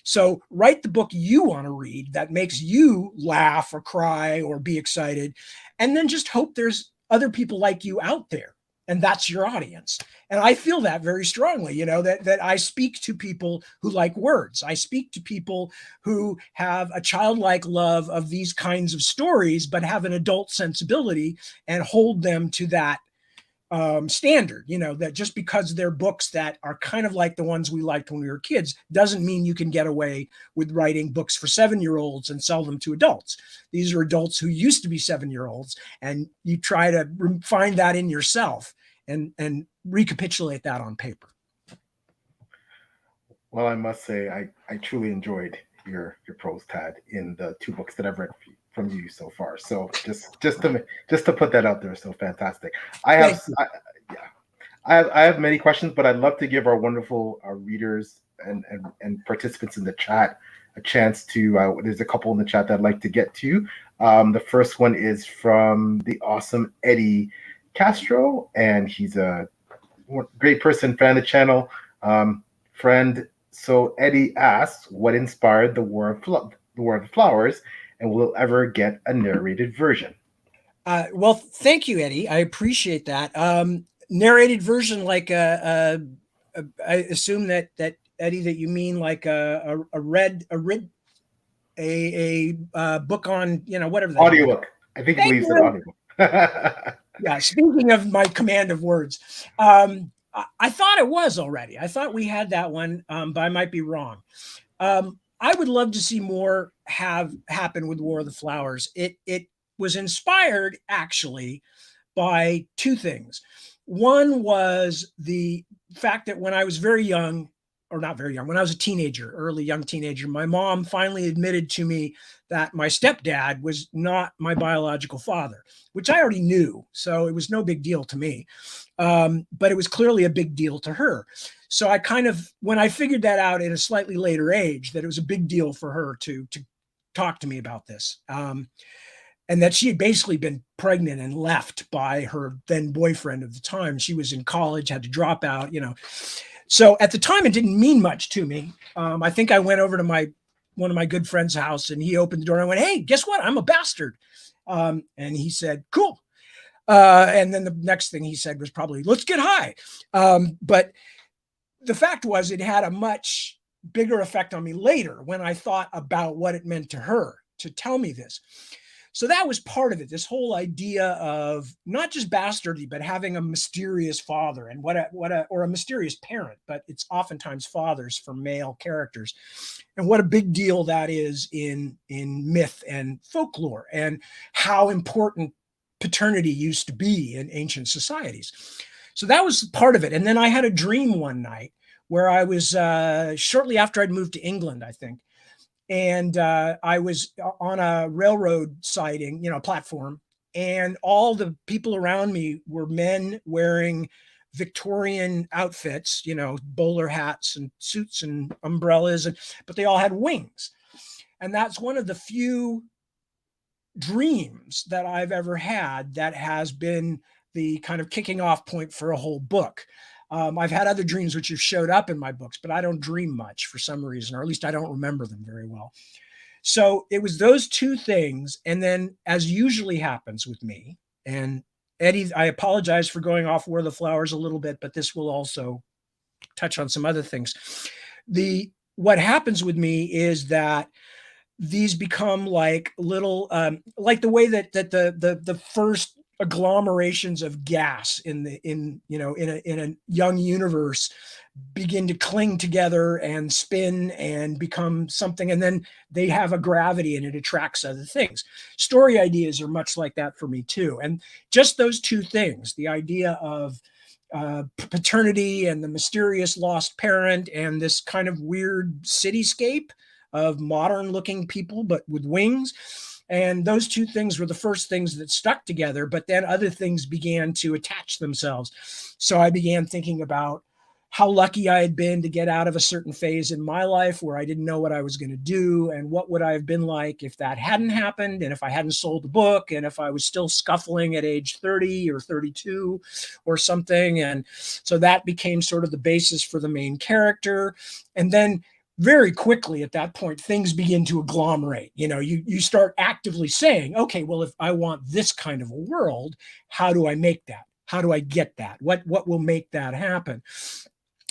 So write the book you want to read that makes you laugh or cry or be excited, and then just hope there's other people like you out there, and that's your audience. And I feel that very strongly, you know, that I speak to people who like words. I speak to people who have a childlike love of these kinds of stories, but have an adult sensibility, and hold them to that standard. You know, that just because they're books that are kind of like the ones we liked when we were kids doesn't mean you can get away with writing books for 7-year-olds and sell them to adults. These are adults who used to be 7-year-olds, and you try to find that in yourself and recapitulate that on paper. Well, I must say, I truly enjoyed your prose, Tad, in the 2 books that I've read from you so far. So just to put that out there, so fantastic. I have many questions, but I'd love to give our wonderful readers and participants in the chat a chance to. There's a couple in the chat that I'd like to get to. The first one is from the awesome Eddie Castro, and he's a great person, fan of the channel, friend. So Eddie asks, what inspired the War of the Flowers, and will it ever get a narrated version? Well, thank you, Eddie. I appreciate that. Narrated version, like I assume that Eddie, that you mean like a book on, you know, whatever. Audiobook. I think he believes in audiobook. Yeah. Speaking of my command of words, I thought it was already. I thought we had that one, but I might be wrong. I would love to see more have happen with War of the Flowers. It was inspired actually by 2 things. One was the fact that when I was very young, or not very young, when I was a teenager, early young teenager, my mom finally admitted to me that my stepdad was not my biological father, which I already knew. So it was no big deal to me. But it was clearly a big deal to her. So I kind of, when I figured that out at a slightly later age, that it was a big deal for her to talk to me about this. And that she had basically been pregnant and left by her then boyfriend of the time. She was in college, had to drop out, you know. So at the time, it didn't mean much to me. I think I went over to one of my good friend's house, and he opened the door and I went, "Hey, guess what? I'm a bastard." And he said, "Cool." And then the next thing he said was probably, "Let's get high." But the fact was, it had a much bigger effect on me later when I thought about what it meant to her to tell me this. So that was part of it. This whole idea of not just bastardy, but having a mysterious father, and or a mysterious parent, but it's oftentimes fathers for male characters, and what a big deal that is in myth and folklore, and how important paternity used to be in ancient societies. So that was part of it. And then I had a dream one night where I was shortly after I'd moved to England, I think. And I was on a railroad siding, you know, platform, and all the people around me were men wearing Victorian outfits, you know, bowler hats and suits and umbrellas, but they all had wings. And that's one of the few dreams that I've ever had that has been the kind of kicking off point for a whole book. I've had other dreams which have showed up in my books, but I don't dream much for some reason, or at least I don't remember them very well. So it was those 2 things. And then, as usually happens with me, and Eddie, I apologize for going off War of the Flowers a little bit, but this will also touch on some other things. What happens with me is that these become like little, like the way that the first agglomerations of gas in a young universe begin to cling together and spin and become something, and then they have a gravity and it attracts other things. Story ideas are much like that for me too, and just those two things, the idea of paternity and the mysterious lost parent and this kind of weird cityscape of modern looking people but with wings, and those two things were the first things that stuck together, but then other things began to attach themselves. So I began thinking about how lucky I had been to get out of a certain phase in my life where I didn't know what I was going to do, and what would I have been like if that hadn't happened, and if I hadn't sold the book, and if I was still scuffling at age 30 or 32 or something. And so that became sort of the basis for the main character. And then very quickly at that point, things begin to agglomerate. You start actively saying, okay, well, if I want this kind of a world, how do I make that? How do I get that? What will make that happen?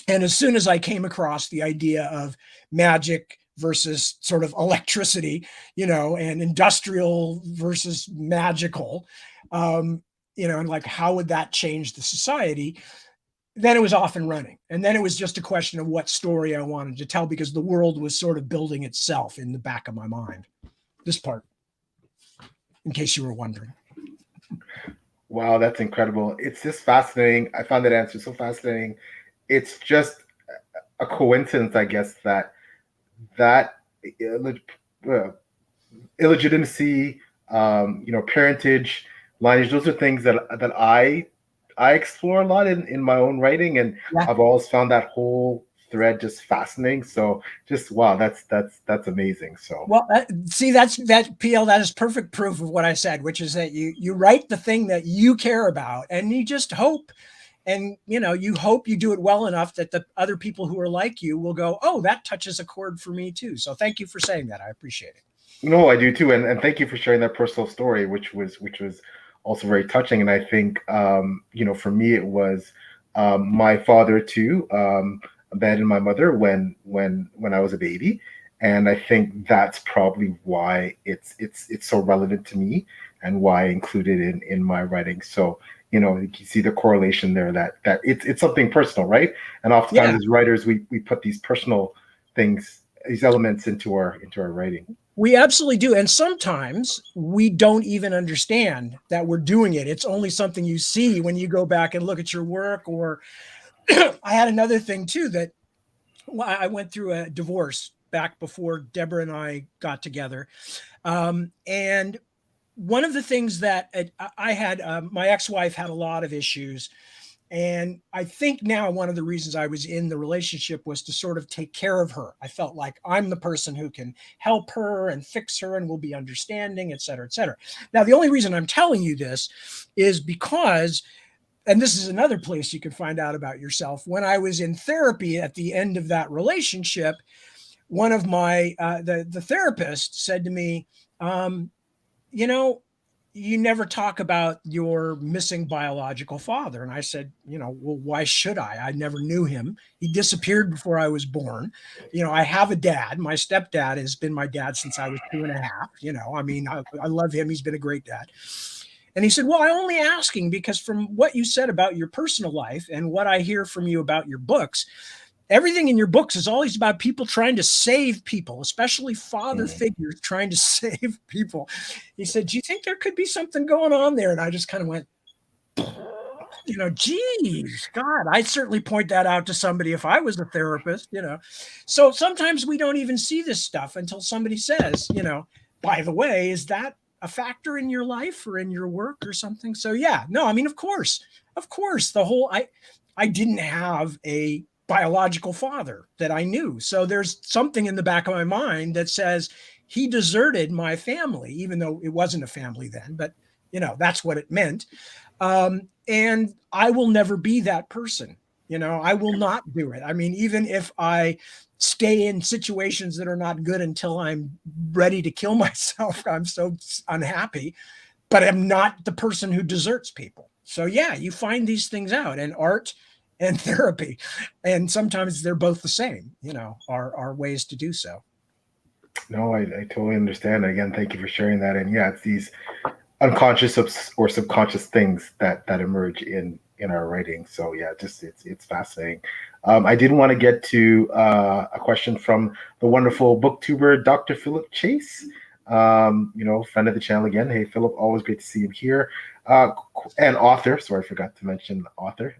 And as soon as I came across the idea of magic versus sort of electricity, and industrial versus magical, and like, how would that change the society? Then it was off and running. And then it was just a question of what story I wanted to tell, because the world was sort of building itself in the back of my mind. This part, in case you were wondering. Wow, that's incredible. It's just fascinating. I found that answer so fascinating. It's just a coincidence, I guess, that illegitimacy, parentage, lineage, those are things that I explore a lot in my own writing, and Yeah. I've always found that whole thread just fascinating. So just wow, that's amazing. So well, see, that PL, that is perfect proof of what I said, which is that you write the thing that you care about, and you just hope, and you hope you do it well enough that the other people who are like you will go, oh, that touches a chord for me too. So thank you for saying that. I appreciate it. no, I do too, and thank you for sharing that personal story, which was also very touching. And I think for me it was my father too abandoned my mother when I was a baby, and I think that's probably why it's so relevant to me and why I include it in my writing. So you see the correlation there, that it's something personal, right? And oftentimes as writers, we put these personal things, these elements into our writing. We absolutely do. And sometimes we don't even understand that we're doing it. It's only something you see when you go back and look at your work. Or I had another thing too, that I went through a divorce back before Deborah and I got together. And one of the things that I had, my ex-wife had a lot of issues. And I think now one of the reasons I was in the relationship was to sort of take care of her. I felt like I'm the person who can help her and fix her and will be understanding, et cetera, et cetera. Now, the only reason I'm telling you this is because, and this is another place you can find out about yourself, when I was in therapy at the end of that relationship, one of my, the therapist said to me, you never talk about your missing biological father. And I said, well, why should I? I never knew him. He disappeared before I was born. I have a dad. My stepdad has been my dad since I was 2.5. I love him. He's been a great dad. And he said, well, I'm only asking because from what you said about your personal life and what I hear from you about your books, everything in your books is always about people trying to save people, especially father figures trying to save people. He said, do you think there could be something going on there? And I just kind of went, geez, God, I'd certainly point that out to somebody if I was a therapist, So sometimes we don't even see this stuff until somebody says, by the way, is that a factor in your life or in your work or something? So yeah, no, of course, the whole, I didn't have a biological father that I knew. So there's something in the back of my mind that says he deserted my family, even though it wasn't a family then, but that's what it meant. And I will never be that person. I will not do it. Even if I stay in situations that are not good until I'm ready to kill myself, I'm so unhappy, but I'm not the person who deserts people. So yeah, you find these things out, and art and therapy, and sometimes they're both the same, are ways to do so. No, I totally understand. Again, thank you for sharing that. And yeah, it's these unconscious or subconscious things that emerge in our writing. So yeah, just it's fascinating. I did want to get to a question from the wonderful booktuber Dr. Philip Chase. Friend of the channel again. Hey, Philip, always great to see him here. And author. Sorry, I forgot to mention author.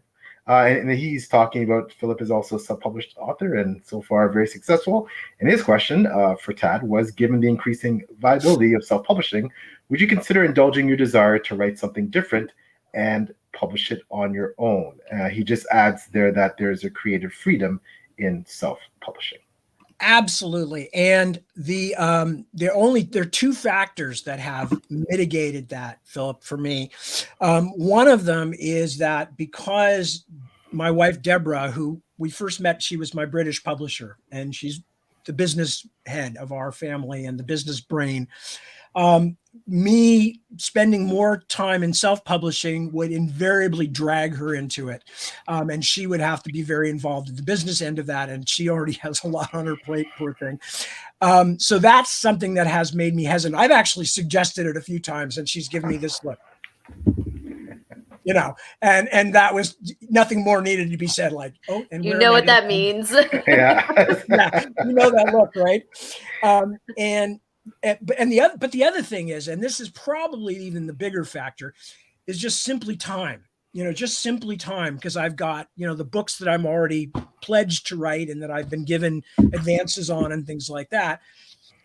And he's talking about Philip is also a self-published author and so far very successful. And his question for Tad was, given the increasing viability of self-publishing, would you consider indulging your desire to write something different and publish it on your own? He just adds there that there's a creative freedom in self-publishing. Absolutely. And there are two factors that have mitigated that, Philip, for me. One of them is that because my wife, Deborah, who we first met, she was my British publisher, and she's the business head of our family and the business brain. Me spending more time in self-publishing would invariably drag her into it. And she would have to be very involved in the business end of that. And she already has a lot on her plate, poor thing. So that's something that has made me hesitant. I've actually suggested it a few times, and she's given me this look. And that was nothing more needed to be said. Like, oh, and you know what that means. Yeah. Yeah, you know that look, right? But the other thing is, and this is probably even the bigger factor, is just simply time. Just simply time, because I've got the books that I'm already pledged to write and that I've been given advances on and things like that.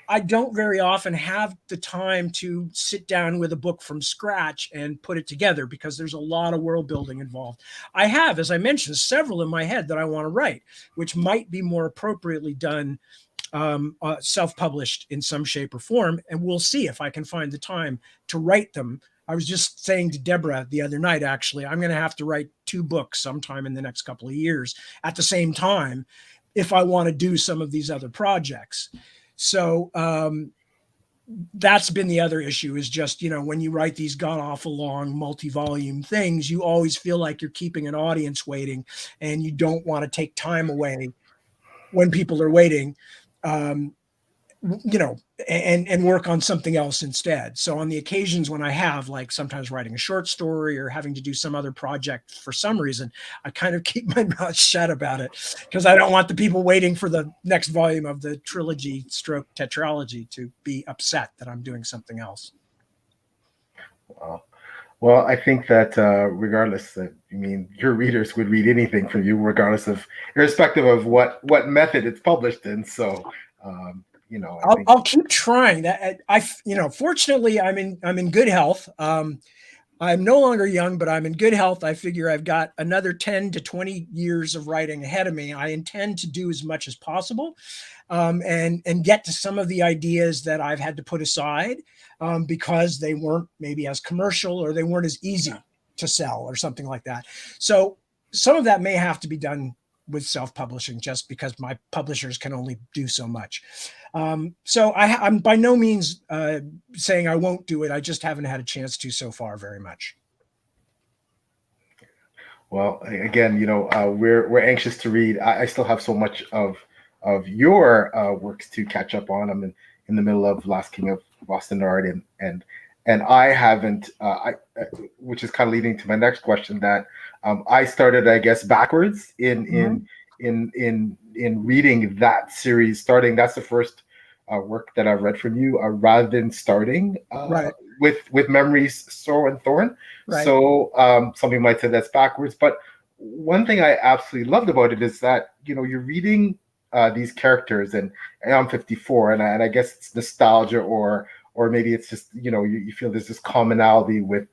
I don't very often have the time to sit down with a book from scratch and put it together, because there's a lot of world building involved. I have, as I mentioned, several in my head that I want to write, which might be more appropriately done self-published in some shape or form. And we'll see if I can find the time to write them. I was just saying to Deborah the other night, actually, I'm going to have to write 2 books sometime in the next couple of years at the same time if I want to do some of these other projects. So that's been the other issue, is just, when you write these god-awful long multi-volume things, you always feel like you're keeping an audience waiting, and you don't want to take time away when people are waiting, and work on something else instead. So on the occasions when I have, like sometimes writing a short story or having to do some other project for some reason, I kind of keep my mouth shut about it, because I don't want the people waiting for the next volume of the trilogy stroke tetralogy to be upset that I'm doing something else. Wow. Well, I think that regardless, your readers would read anything from you, irrespective of what method it's published in. So, I'll keep trying. That fortunately, I'm in good health. I'm no longer young, but I'm in good health. I figure I've got another 10 to 20 years of writing ahead of me. I intend to do as much as possible, and get to some of the ideas that I've had to put aside because they weren't maybe as commercial, or they weren't as easy to sell, or something like that. So some of that may have to be done with self-publishing, just because my publishers can only do so much. So I'm by no means saying I won't do it. I just haven't had a chance to so far very much. Well, again, we're anxious to read. I still have so much of your works to catch up on. I'm in the middle of Last King of Boston-Ard, and I haven't. Which is kind of leading to my next question, that I started, I guess, backwards in reading that series. That's the first work that I've read from you, rather than starting right. with Memories, Sorrow, and Thorn. Right. So some people might say that's backwards, but one thing I absolutely loved about it is that you're reading these characters, and I'm 54, and I guess it's nostalgia, or maybe it's just you feel there's this commonality with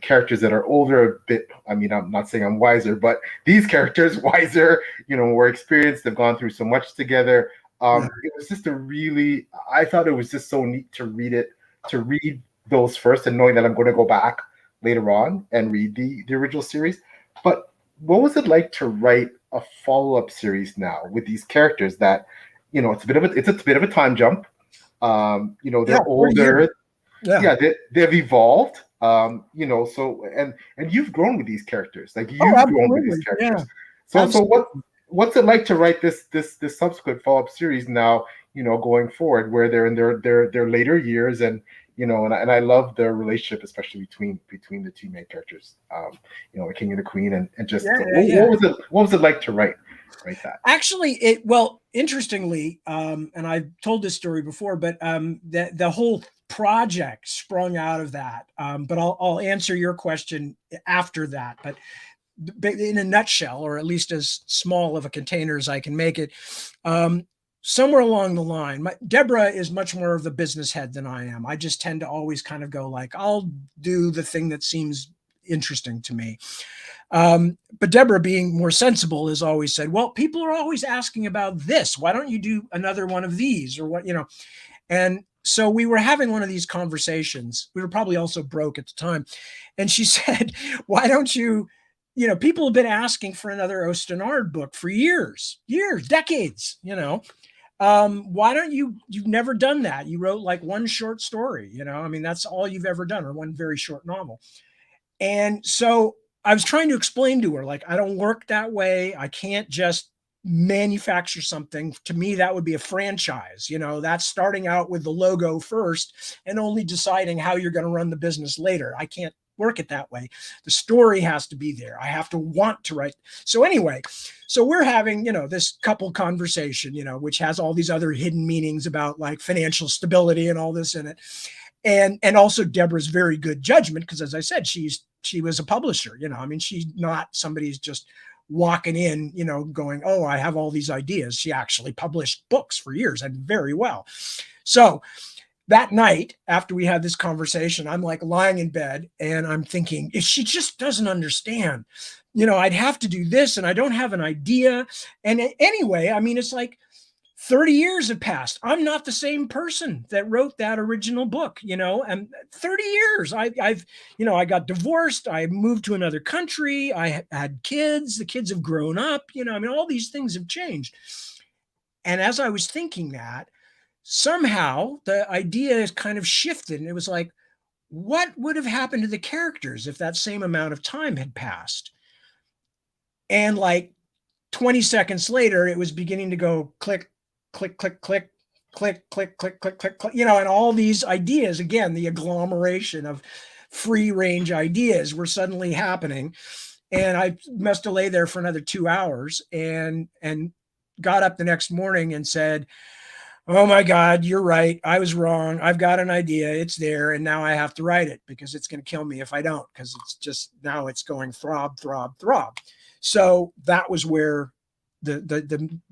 characters that are older a bit. I'm not saying I'm wiser, but these characters wiser, more experienced. They've gone through so much together. It was just I thought it was just so neat to read those first, and knowing that I'm going to go back later on and read the original series. But what was it like to write a follow-up series now with these characters that, it's a bit of a time jump. They're older. Yeah, they've evolved. So and you've grown with these characters, like Oh, you've grown with these absolutely. Yeah, characters. So absolutely. what's it like to write this subsequent follow-up series now, going forward, where they're in their later years, and and I love the relationship, especially between the two main characters, the king and the queen, and just Yeah, yeah, yeah. what was it like to write that? Actually, interestingly, and I've told this story before, but the whole project sprung out of that. But I'll answer your question after that. But in a nutshell, or at least as small of a container as I can make it, somewhere along the line, Deborah is much more of the business head than I am. I just tend to always kind of go like, I'll do the thing that seems interesting to me. But Deborah, being more sensible, has always said, well, people are always asking about this. Why don't you do another one of these, or what, And so we were having one of these conversations. We were probably also broke at the time. And she said, why don't you, people have been asking for another Ostenard book for years, decades, why don't you've never done that. You wrote like one short story, I mean, that's all you've ever done, or one very short novel. And so I was trying to explain to her, like, I don't work that way. I can't just manufacture something. To me, that would be a franchise. That's starting out with the logo first and only deciding how you're going to run the business later. I can't work it that way. The story has to be there. I have to want to write. So anyway, so we're having, this couple conversation, which has all these other hidden meanings about like financial stability and all this in it. And also Deborah's very good judgment, because as I said, she was a publisher, I mean, she's not somebody who's just walking in, going, oh, I have all these ideas. She actually published books for years and very well. So that night, after we had this conversation, I'm like lying in bed and I'm thinking, if she just doesn't understand, I'd have to do this and I don't have an idea. And anyway, I mean, it's like 30 years have passed. I'm not the same person that wrote that original book, and 30 years I got divorced. I moved to another country. I had kids. The kids have grown up, I mean, all these things have changed. And as I was thinking that, somehow the idea is kind of shifted. And it was like, what would have happened to the characters if that same amount of time had passed? And like 20 seconds later, it was beginning to go click, click, click, click, click, click, click, click, click, click, and all these ideas, again, the agglomeration of free range ideas were suddenly happening. And I must have lay there for another 2 hours and got up the next morning and said, oh my God, you're right. I was wrong. I've got an idea. It's there. And now I have to write it because it's going to kill me if I don't, because it's just, now it's going throb, throb, throb. So that was where the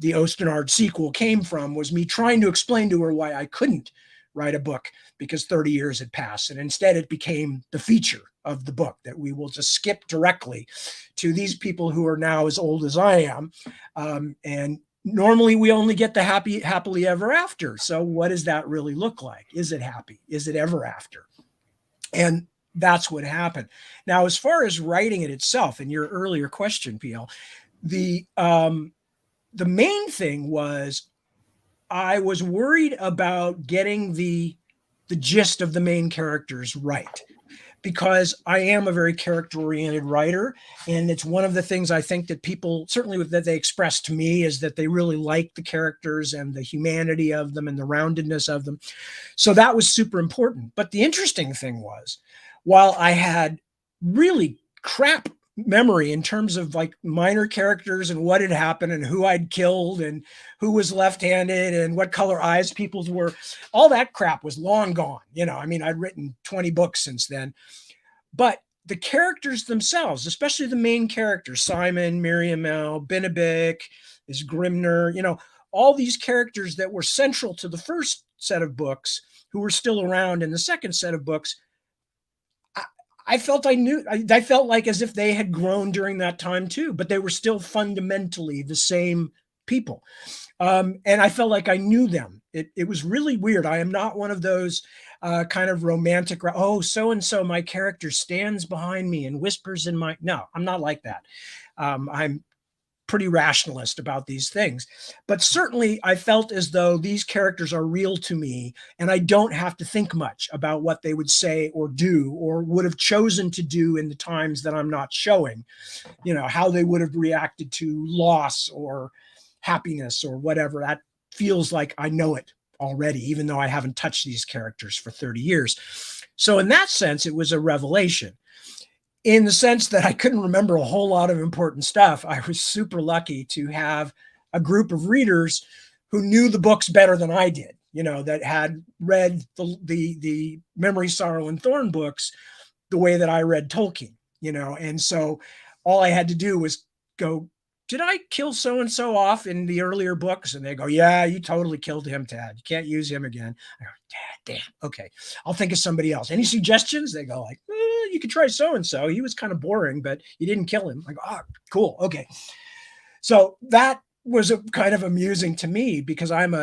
Ostenard sequel came from, was me trying to explain to her why I couldn't write a book because 30 years had passed. And instead it became the feature of the book, that we will just skip directly to these people who are now as old as I am. And normally we only get the happily ever after. So what does that really look like? Is it happy? Is it ever after? And that's what happened. Now, as far as writing it itself, and your earlier question, PL, the main thing was I was worried about getting the gist of the main characters right, because I am a very character-oriented writer. And it's one of the things I think that people, certainly that they express to me, is that they really like the characters and the humanity of them and the roundedness of them. So that was super important. But the interesting thing was, while I had really crap memory in terms of like minor characters and what had happened and who I'd killed and who was left-handed and what color eyes people's were, all that crap was long gone. I mean, I'd written 20 books since then, but the characters themselves, especially the main characters, Simon, Miriam L, Benebik, is Grimner, all these characters that were central to the first set of books, who were still around in the second set of books, I felt I felt like as if they had grown during that time too, but they were still fundamentally the same people. And I felt like I knew them. It was really weird. I am not one of those kind of romantic, oh, so-and-so, my character stands behind me and whispers in my, no, I'm not like that. I'm pretty rationalist about these things. But certainly I felt as though these characters are real to me, and I don't have to think much about what they would say or do or would have chosen to do in the times that I'm not showing, how they would have reacted to loss or happiness or whatever. That feels like I know it already, even though I haven't touched these characters for 30 years. So in that sense, it was a revelation. In the sense that I couldn't remember a whole lot of important stuff, I was super lucky to have a group of readers who knew the books better than I did, that had read the Memory, Sorrow, and Thorn books the way that I read Tolkien, and so all I had to do was go, did I kill so-and-so off in the earlier books? And they go, yeah, you totally killed him, Tad. You can't use him again. I go, damn, okay, I'll think of somebody else. Any suggestions? They go like, you could try so-and-so. He was kind of boring, but you didn't kill him. I go, oh, cool. Okay. So that was kind of amusing to me because I've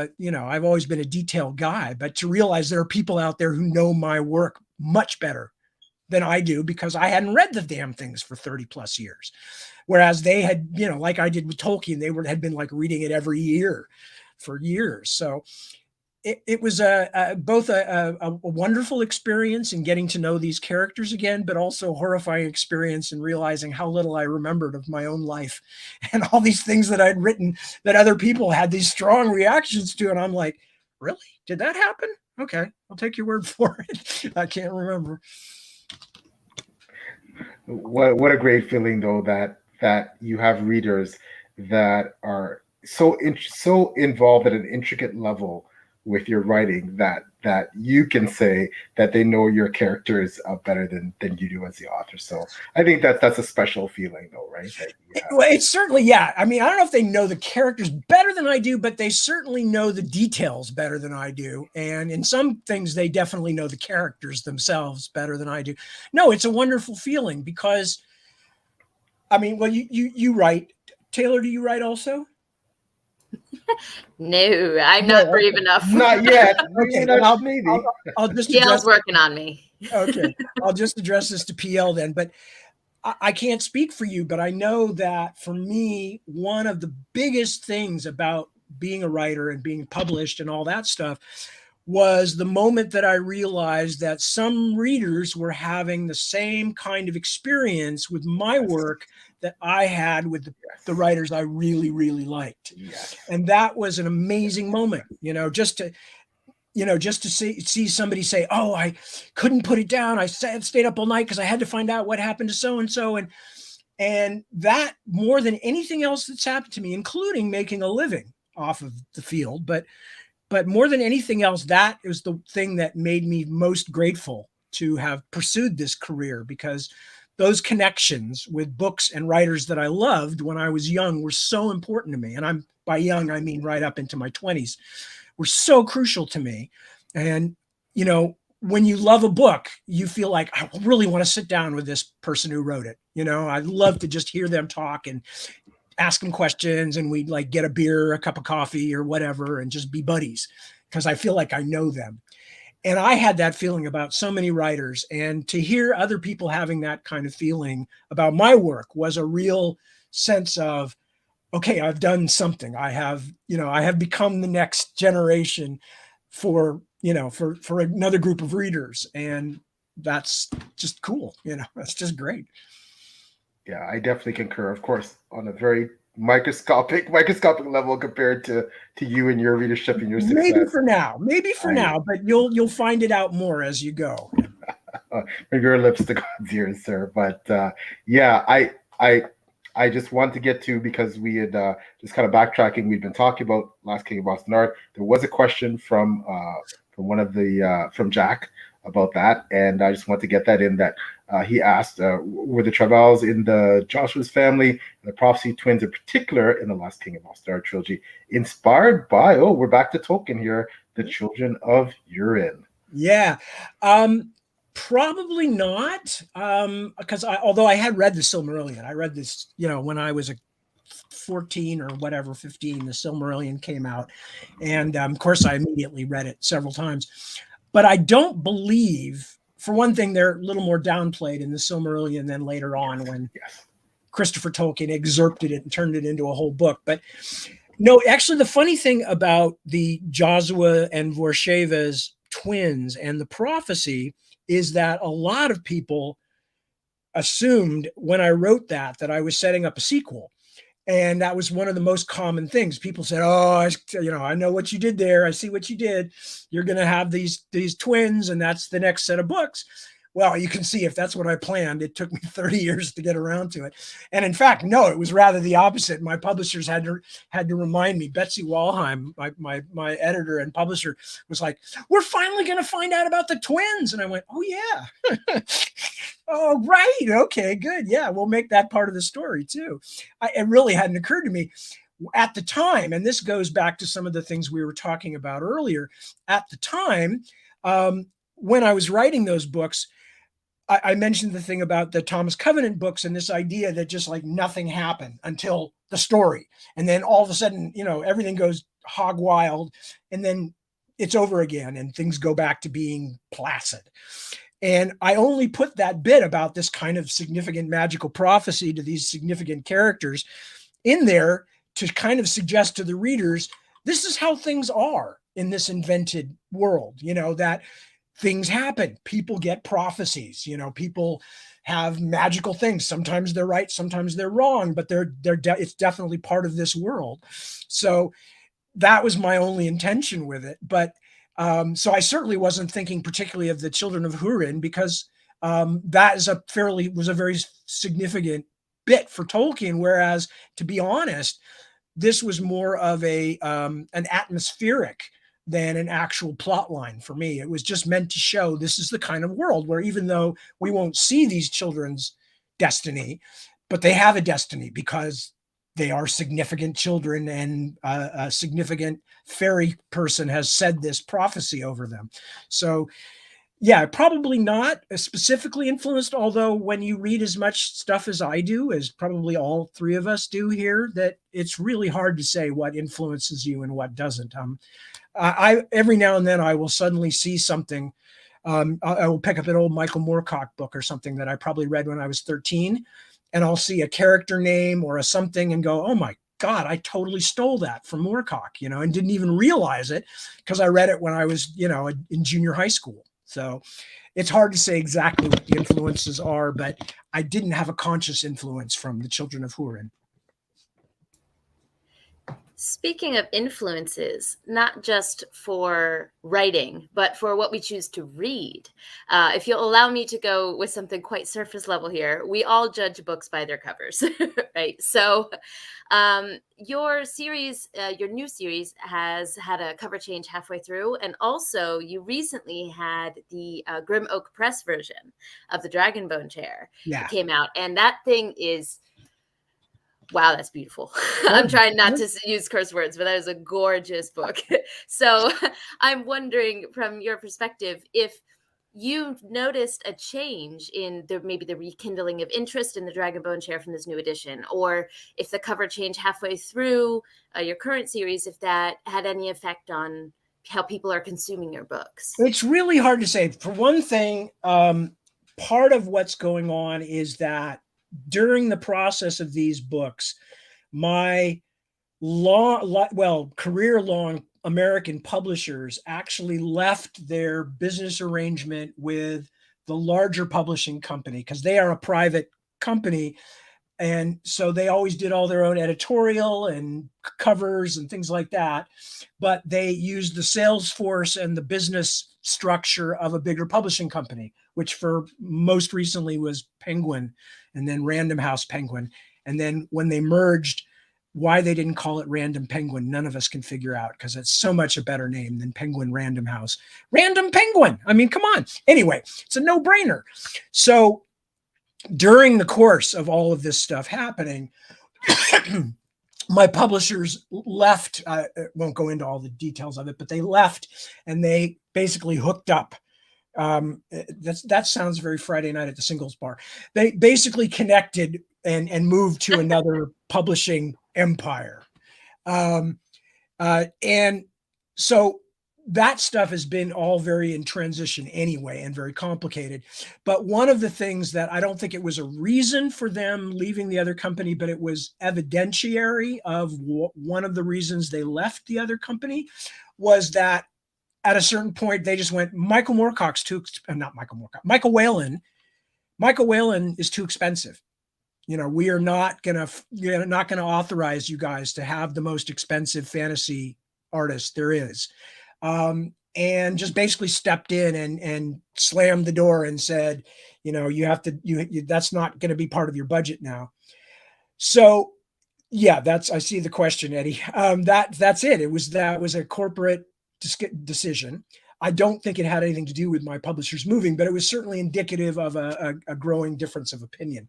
always been a detailed guy, but to realize there are people out there who know my work much better than I do because I hadn't read the damn things for 30 plus years. Whereas they had, like I did with Tolkien, had been like reading it every year for years. So it was both a wonderful experience in getting to know these characters again, but also a horrifying experience in realizing how little I remembered of my own life and all these things that I'd written that other people had these strong reactions to. And I'm like, really? Did that happen? Okay, I'll take your word for it. I can't remember. What a great feeling, though, that you have readers that are so involved at an intricate level with your writing that you can say that they know your characters better than you do as the author. So I think that's a special feeling, though, right? Well, it's certainly, yeah. I mean, I don't know if they know the characters better than I do, but they certainly know the details better than I do. And in some things, they definitely know the characters themselves better than I do. No, it's a wonderful feeling because, I mean, well, you write. Taylor, do you write also? No, I'm not brave enough. Not yet. Okay, I'll just PL's working on me. Okay, I'll just address this to PL then. But I can't speak for you, but I know that for me, one of the biggest things about being a writer and being published and all that stuff was the moment that I realized that some readers were having the same kind of experience with my work that I had with the writers I really, really liked. Yes. And that was an amazing moment, just to see somebody say, oh, I couldn't put it down. I stayed up all night because I had to find out what happened to so-and-so. And that more than anything else that's happened to me, including making a living off of the field, but more than anything else, that is the thing that made me most grateful to have pursued this career, because those connections with books and writers that I loved when I was young were so important to me. And by young, I mean right up into my 20s, were so crucial to me. And, when you love a book, you feel like, I really want to sit down with this person who wrote it. I'd love to just hear them talk and ask them questions, and we'd like get a beer, a cup of coffee or whatever, and just be buddies because I feel like I know them. And I had that feeling about so many writers, and to hear other people having that kind of feeling about my work was a real sense of, okay, I've done something. I have become the next generation for another group of readers. And that's just cool. That's just great. Yeah, I definitely concur. Of course, on a very microscopic level compared to you and your readership and your success. Maybe for now, but you'll find it out more as you go. Maybe your lips to God's ears, sir. But yeah, I just want to get to, because we had just kind of backtracking. We've been talking about Last King of Boston Art. There was a question from one of the from Jack about that, and I just want to get that in. That he asked, were the Travels in the Joshua's family and the Prophecy twins in particular in the Last King of Boston Art trilogy inspired by? Oh, we're back to Tolkien here. The Children of Urin. Yeah. Probably not, because although I had read the Silmarillion, I read this, when I was 14 or whatever, 15, the Silmarillion came out. And of course, I immediately read it several times. But I don't believe, for one thing, they're a little more downplayed in the Silmarillion than later on when Christopher Tolkien excerpted it and turned it into a whole book. But no, actually, the funny thing about the Josua and Vorsheva's twins and the prophecy is that a lot of people assumed when I wrote that I was setting up a sequel. And that was one of the most common things. People said, "Oh, I know what you did there. I see what you did. You're going to have these twins, and that's the next set of books." Well, you can see if that's what I planned. It took me 30 years to get around to it. And in fact, no, it was rather the opposite. My publishers had to remind me. Betsy Walheim, my editor and publisher, was like, "We're finally going to find out about the twins." And I went, "Oh yeah." Oh, right. Okay, good. Yeah, we'll make that part of the story too. It really hadn't occurred to me at the time. And this goes back to some of the things we were talking about earlier. At the time, when I was writing those books, I mentioned the thing about the Thomas Covenant books and this idea that just like nothing happened until the story. And then all of a sudden, everything goes hog wild and then it's over again and things go back to being placid. And I only put that bit about this kind of significant magical prophecy to these significant characters in there to kind of suggest to the readers, this is how things are in this invented world, that things happen. People get prophecies, people have magical things. Sometimes they're right, sometimes they're wrong, but it's definitely part of this world. So that was my only intention with it. But so I certainly wasn't thinking particularly of the children of Hurin because that was a very significant bit for Tolkien. Whereas, to be honest, this was more of an atmospheric than an actual plot line for me. It was just meant to show this is the kind of world where even though we won't see these children's destiny, but they have a destiny because they are significant children and a significant fairy person has said this prophecy over them. So yeah, probably not specifically influenced, although when you read as much stuff as I do, as probably all three of us do here, that it's really hard to say what influences you and what doesn't. I every now and then I will suddenly see something. I will pick up an old Michael Moorcock book or something that I probably read when I was 13, and I'll see a character name or a something and go, "Oh my God, I totally stole that from Moorcock," and didn't even realize it because I read it when I was, in junior high school. So it's hard to say exactly what the influences are, but I didn't have a conscious influence from the Children of Hurin. Speaking of influences, not just for writing, but for what we choose to read, if you'll allow me to go with something quite surface level here, we all judge books by their covers, right? So your series, your new series has had a cover change halfway through. And also you recently had the Grim Oak Press version of the Dragonbone chair that came out. And that thing is... wow, that's beautiful. I'm trying not to use curse words, but that is a gorgeous book. So I'm wondering from your perspective, if you've noticed a change in maybe the rekindling of interest in the Dragonbone chair from this new edition, or if the cover change halfway through your current series, if that had any effect on how people are consuming your books. It's really hard to say. For one thing, part of what's going on is that during the process of these books, my career-long American publishers actually left their business arrangement with the larger publishing company because they are a private company. And so they always did all their own editorial and covers and things like that. But they used the sales force and the business structure of a bigger publishing company, which for most recently was Penguin and then Random House Penguin. And then when they merged, why they didn't call it Random Penguin, none of us can figure out because it's so much a better name than Penguin Random House. Random Penguin. I mean, come on. Anyway, it's a no-brainer. So during the course of all of this stuff happening, my publishers left. I won't go into all the details of it, but they left and they basically hooked up. That sounds very Friday Night at the Singles Bar. They basically connected and moved to another publishing empire. And so that stuff has been all very in transition anyway and very complicated. But one of the things that I don't think it was a reason for them leaving the other company, but it was evidentiary of one of the reasons they left the other company, was that at a certain point they just went, Michael Moorcock's too, not Michael Moorcock, Michael Whalen. Michael Whalen is too expensive. We are not gonna authorize you guys to have the most expensive fantasy artist there is. And just basically stepped in and slammed the door and said, you have to, that's not going to be part of your budget now. So yeah, I see the question, Eddie. That's it. That was a corporate decision. I don't think it had anything to do with my publishers moving, but it was certainly indicative of a growing difference of opinion.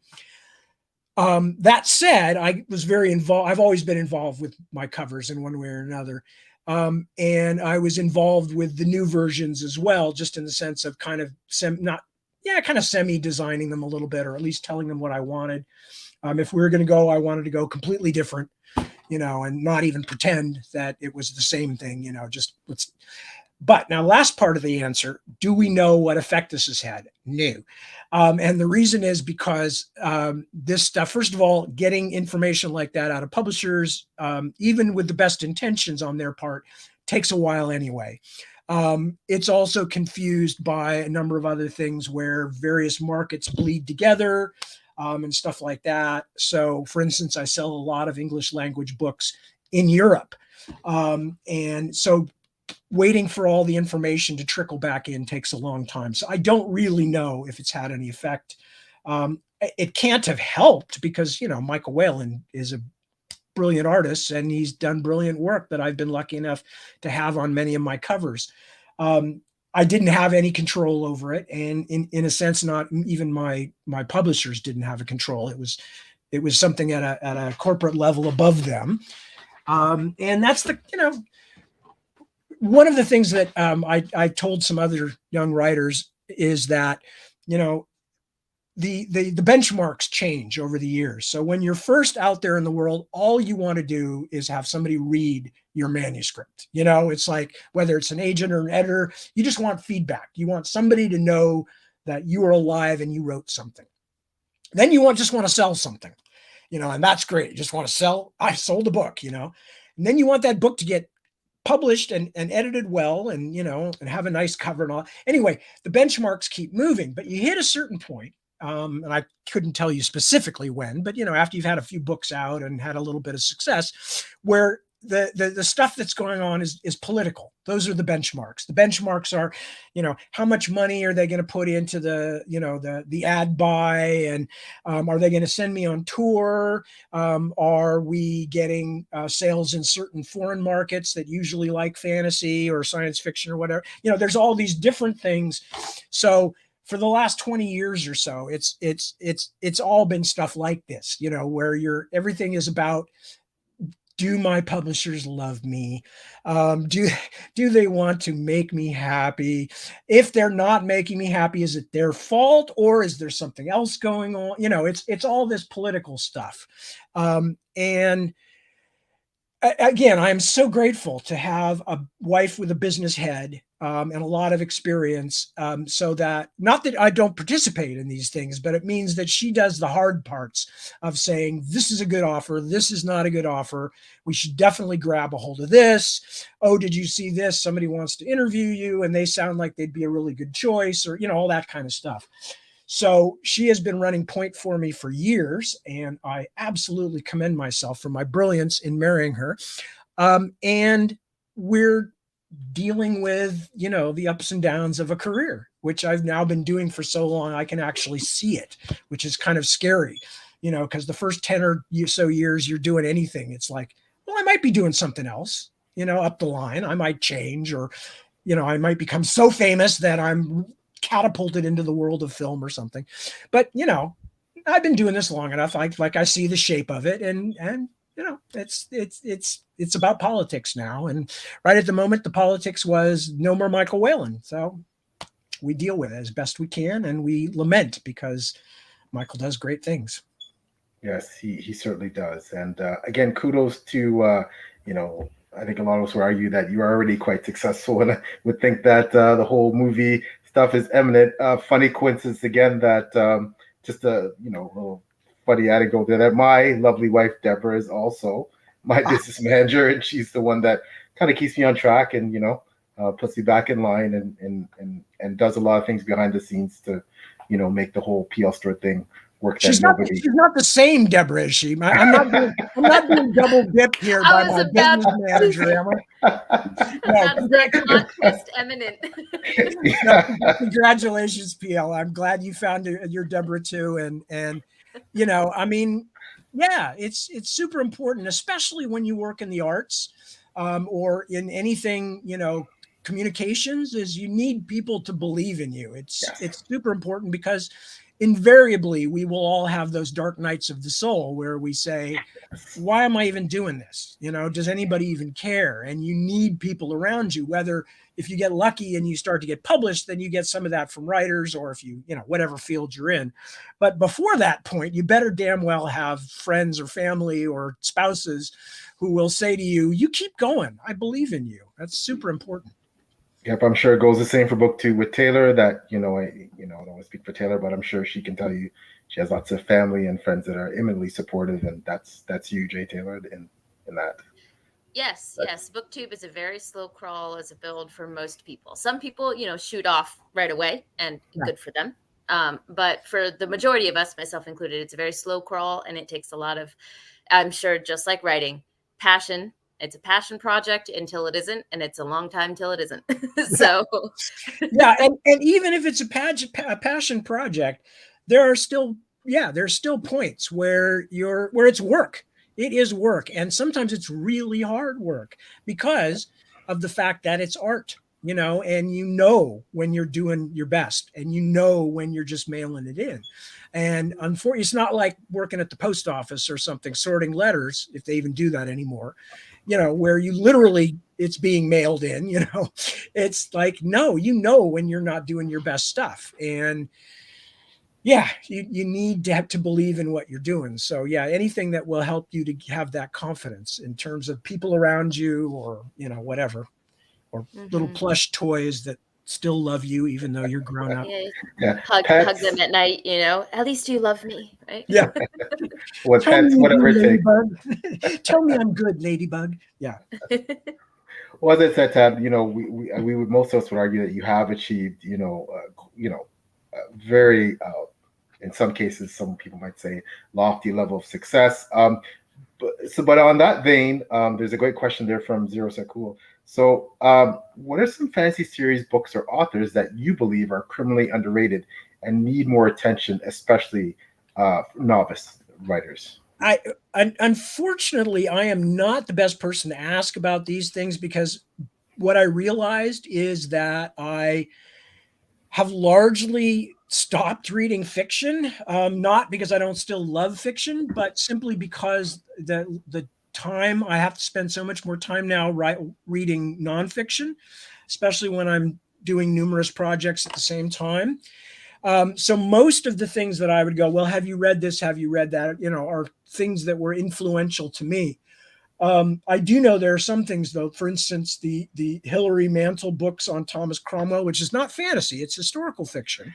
That said, I was very involved. I've always been involved with my covers in one way or another. And I was involved with the new versions as well, just in the sense of kind of semi-designing them a little bit, or at least telling them what I wanted. If we were going to go, I wanted to go completely different, and not even pretend that it was the same thing, just let's. But now, last part of the answer, do we know what effect this has had? No. And the reason is because this stuff, first of all, getting information like that out of publishers, even with the best intentions on their part, takes a while anyway. It's also confused by a number of other things where various markets bleed together and stuff like that. So, for instance, I sell a lot of English language books in Europe. And so waiting for all the information to trickle back in takes a long time. So I don't really know if it's had any effect. It can't have helped because, Michael Whalen is a brilliant artist and he's done brilliant work that I've been lucky enough to have on many of my covers. I didn't have any control over it. And in a sense, not even my publishers didn't have a control. It was something at a corporate level above them. And that's one of the things that I told some other young writers is that, the benchmarks change over the years. So when you're first out there in the world, all you want to do is have somebody read your manuscript. It's like whether it's an agent or an editor, you just want feedback. You want somebody to know that you are alive and you wrote something. Then you just want to sell something, and that's great. You just want to sell. I sold a book, and then you want that book to get published and edited well and and have a nice cover and all. Anyway, the benchmarks keep moving, but you hit a certain point, and I couldn't tell you specifically when, but after you've had a few books out and had a little bit of success, where the stuff that's going on is political. Those are the benchmarks. The benchmarks are, how much money are they going to put into the ad buy, and are they going to send me on tour? Are we getting sales in certain foreign markets that usually like fantasy or science fiction or whatever? There's all these different things. So for the last 20 years or so, it's all been stuff like this, where everything is about, do my publishers love me? Do they want to make me happy? If they're not making me happy, is it their fault or is there something else going on? It's all this political stuff. And again, I am so grateful to have a wife with a business head and a lot of experience, so that, not that I don't participate in these things, but it means that she does the hard parts of saying, this is a good offer, this is not a good offer, we should definitely grab a hold of this. Oh, did you see this? Somebody wants to interview you and they sound like they'd be a really good choice, or, all that kind of stuff. So she has been running point for me for years, and I absolutely commend myself for my brilliance in marrying her. And we're dealing with, the ups and downs of a career, which I've now been doing for so long, I can actually see it, which is kind of scary, because the first 10 or so years you're doing anything, it's like, well, I might be doing something else, up the line. I might change, or, I might become so famous that I'm catapulted into the world of film or something. But, I've been doing this long enough. I see the shape of it, and it's about politics now. And right at the moment, the politics was no more Michael Whalen. So we deal with it as best we can, and we lament because Michael does great things. Yes, he certainly does. And again, kudos to I think a lot of us would argue that you are already quite successful, and I would think that the whole movie stuff is eminent. Funny coincidence again that just a little funny anecdote there, that my lovely wife Deborah is also my business manager, and she's the one that kind of keeps me on track and puts me back in line and does a lot of things behind the scenes to make the whole PL store thing work. She's not the same Deborah, is she? I'm not being double dipped here by my business manager, am I? No, that's plot twist eminent. No, congratulations, PL. I'm glad you found your Deborah too, and I mean, yeah, it's super important, especially when you work in the arts or in anything, communications, is you need people to believe in you. It's super important, because invariably we will all have those dark nights of the soul where we say, why am I even doing this? Does anybody even care? And you need people around you, whether if you get lucky and you start to get published, then you get some of that from writers, or if you whatever field you're in. But before that point, you better damn well have friends or family or spouses who will say to you, you keep going. I believe in you. That's super important. Yep, I'm sure it goes the same for book 2 with Taylor. That I don't want to speak for Taylor, but I'm sure she can tell you she has lots of family and friends that are imminently supportive, and that's huge, Taylor, in that. Yes. Booktube is a very slow crawl as a build for most people. Some people, shoot off right away, and good for them. But for the majority of us, myself included, it's a very slow crawl, and it takes a lot of, I'm sure, just like writing, passion. It's a passion project until it isn't, and it's a long time till it isn't. So, yeah, and even if it's a passion project, there's still points where it's work. It is work, and sometimes it's really hard work because of the fact that it's art, and when you're doing your best, and when you're just mailing it in. And unfortunately, it's not like working at the post office or something, sorting letters, if they even do that anymore, where you literally, it's being mailed in, it's like, no, when you're not doing your best stuff. And yeah, you need to believe in what you're doing. So yeah, anything that will help you to have that confidence in terms of people around you, or, whatever, or little plush toys that still love you, even though you're grown up. Yeah. Hug them at night, at least you love me, right? Yeah. Whatever it takes. Tell me I'm good, Ladybug. Yeah. Well, as I said, Tab, we would, most of us would argue that you have achieved, very, in some cases, some people might say, lofty level of success. But on that vein, there's a great question there from Zero Sekul. So, what are some fantasy series, books, or authors that you believe are criminally underrated and need more attention, especially novice writers? Unfortunately, I am not the best person to ask about these things, because what I realized is that I have largely stopped reading fiction, not because I don't still love fiction, but simply because the time I have to spend so much more time now reading nonfiction, especially when I'm doing numerous projects at the same time. So most of the things that I would go, well, have you read this? Have you read that? Are things that were influential to me. I do know there are some things, though. For instance, the Hilary Mantel books on Thomas Cromwell, which is not fantasy, it's historical fiction.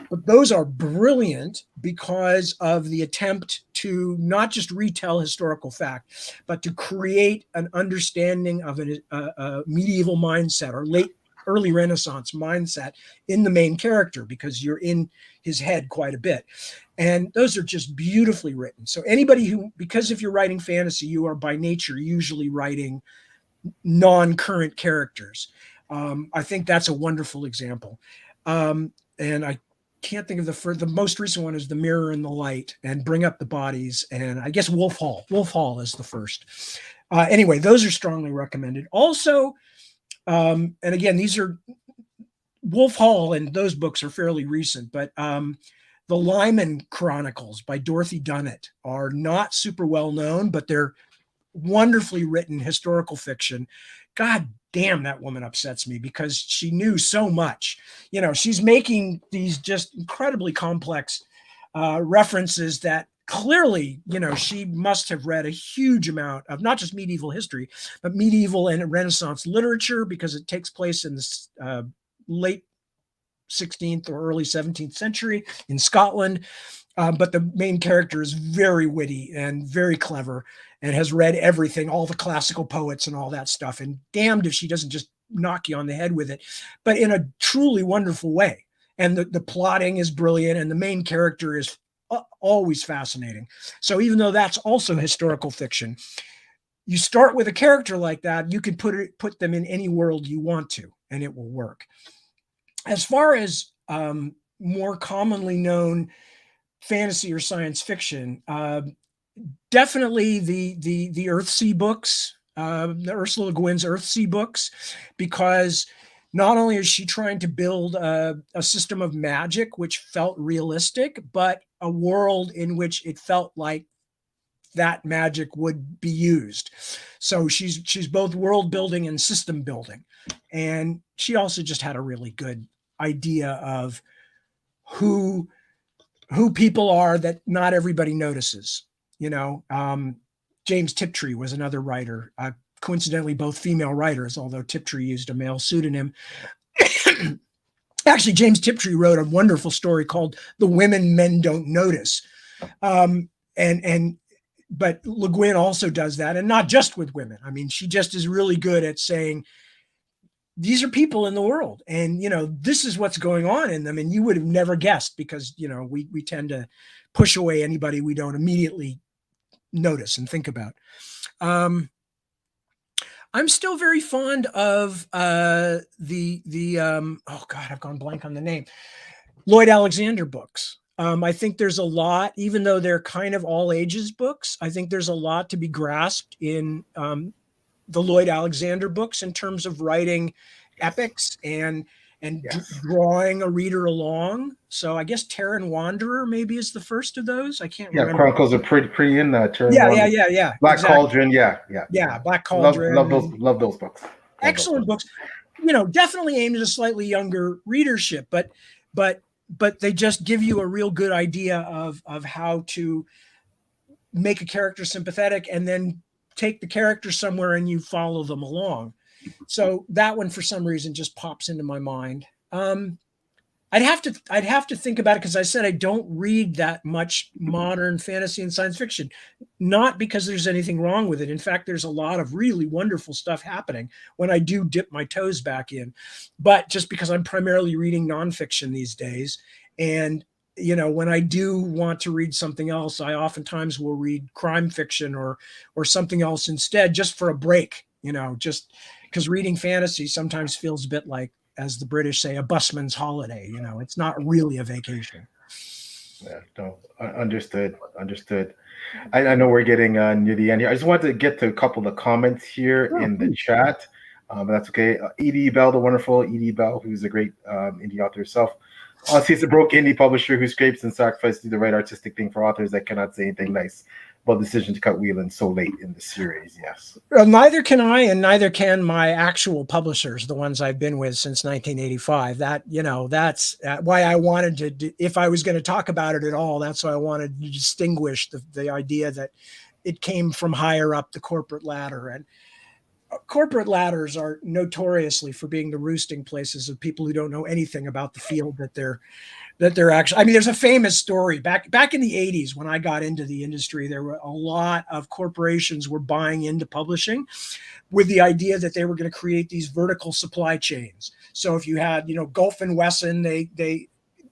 But those are brilliant because of the attempt to not just retell historical fact, but to create an understanding of a medieval mindset, or early Renaissance mindset in the main character, because you're in his head quite a bit. And those are just beautifully written. So anybody because if you're writing fantasy, you are by nature usually writing non-current characters. I think that's a wonderful example. And I can't think of the most recent one is The Mirror and the Light and Bring Up the Bodies. And I guess Wolf Hall. Wolf Hall is the first. Anyway, those are strongly recommended. Also, and again, these are Wolf Hall, and those books are fairly recent, but the Lyman Chronicles by Dorothy Dunnett are not super well known, but they're wonderfully written historical fiction. God damn, that woman upsets me because she knew so much. She's making these just incredibly complex references that clearly, she must have read a huge amount of not just medieval history, but medieval and Renaissance literature, because it takes place in the late 16th or early 17th century in Scotland. But the main character is very witty and very clever and has read everything, all the classical poets and all that stuff. And damned if she doesn't just knock you on the head with it, but in a truly wonderful way. And the plotting is brilliant, and the main character is always fascinating. So even though that's also historical fiction, you start with a character like that, you can put them in any world you want to, and it will work. As far as more commonly known fantasy or science fiction, definitely the Earthsea books, the Ursula Le Guin's Earthsea books, because not only is she trying to build a system of magic which felt realistic, but a world in which it felt like that magic would be used. So she's both world building and system building. And she also just had a really good idea of who people are that not everybody notices. James Tiptree was another writer, coincidentally both female writers, although Tiptree used a male pseudonym. Actually, James Tiptree wrote a wonderful story called The Women Men Don't Notice. But Le Guin also does that, and not just with women. I mean, she just is really good at saying, these are people in the world, and this is what's going on in them, and you would have never guessed, because we tend to push away anybody we don't immediately notice and think about. I'm still very fond of oh God, I've gone blank on the name, Lloyd Alexander books. I think there's a lot, even though they're kind of all ages books, I think there's a lot to be grasped in the Lloyd Alexander books in terms of writing epics and yes, drawing a reader along. So I guess Terran Wanderer maybe is the first of those. I can't remember. Chronicles are pretty in that. Yeah. Black exactly. Cauldron, yeah. Black Cauldron. Love those books. Excellent books. Definitely aimed at a slightly younger readership, but they just give you a real good idea of how to make a character sympathetic and then take the character somewhere and you follow them along. So that one, for some reason, just pops into my mind. I'd have to think about it, because I said I don't read that much modern fantasy and science fiction, not because there's anything wrong with it. In fact, there's a lot of really wonderful stuff happening when I do dip my toes back in, but just because I'm primarily reading nonfiction these days. And when I do want to read something else, I oftentimes will read crime fiction or something else instead, just for a break, just because reading fantasy sometimes feels a bit like, as the British say, a busman's holiday. It's not really a vacation. Yeah, no, understood. I know we're getting near the end here. I just wanted to get to a couple of comments here in the chat. But that's okay. Edie Bell, the wonderful Edie Bell, who's a great indie author herself. She's a broke indie publisher who scrapes and sacrifices to do the right artistic thing for authors that cannot say anything nice about the decision to cut Whelan so late in the series. Yes. Well, neither can I, and neither can my actual publishers, the ones I've been with since 1985. That's why I wanted to, if I was going to talk about it at all, that's why I wanted to distinguish the idea that it came from higher up the corporate ladder. And corporate ladders are notoriously for being the roosting places of people who don't know anything about the field that they're actually. I mean, there's a famous story back in the 80s when I got into the industry. There were a lot of corporations were buying into publishing with the idea that they were going to create these vertical supply chains. So if you had, Gulf and Wesson,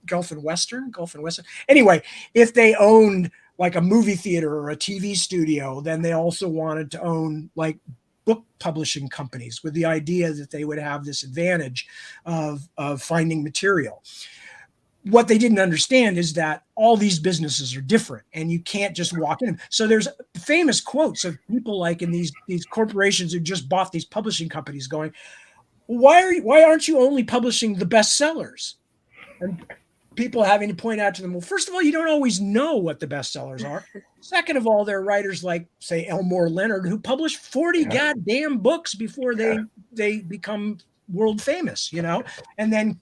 Gulf and Western. Anyway, if they owned like a movie theater or a TV studio, then they also wanted to own like book publishing companies, with the idea that they would have this advantage of finding material. What they didn't understand is that all these businesses are different and you can't just walk in. So there's famous quotes of people like in these corporations who just bought these publishing companies going, why aren't you only publishing the bestsellers? And people having to point out to them, well, first of all, you don't always know what the bestsellers are. Second of all, there are writers like, say, Elmore Leonard, who publish 40 goddamn books before they become world famous, and then,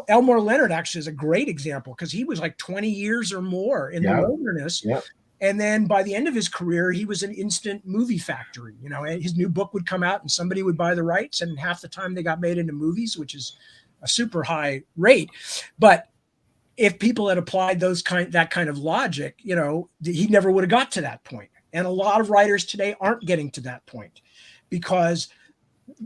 Elmore Leonard actually is a great example because he was like 20 years or more in the wilderness. Yeah. And then by the end of his career, he was an instant movie factory. And his new book would come out and somebody would buy the rights, and half the time they got made into movies, which is a super high rate. But if people had applied that kind of logic, he never would have got to that point. And a lot of writers today aren't getting to that point because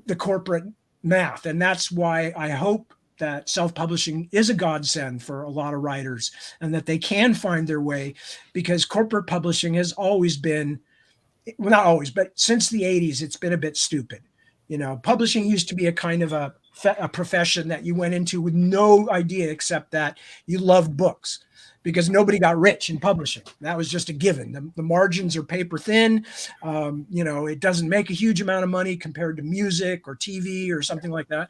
the corporate math. And that's why I hope that self-publishing is a godsend for a lot of writers and that they can find their way, because corporate publishing has always been, well, not always, but since the 80s, it's been a bit stupid. Publishing used to be a kind of a profession that you went into with no idea except that you loved books, because nobody got rich in publishing. That was just a given. The margins are paper thin. It doesn't make a huge amount of money compared to music or TV or something like that.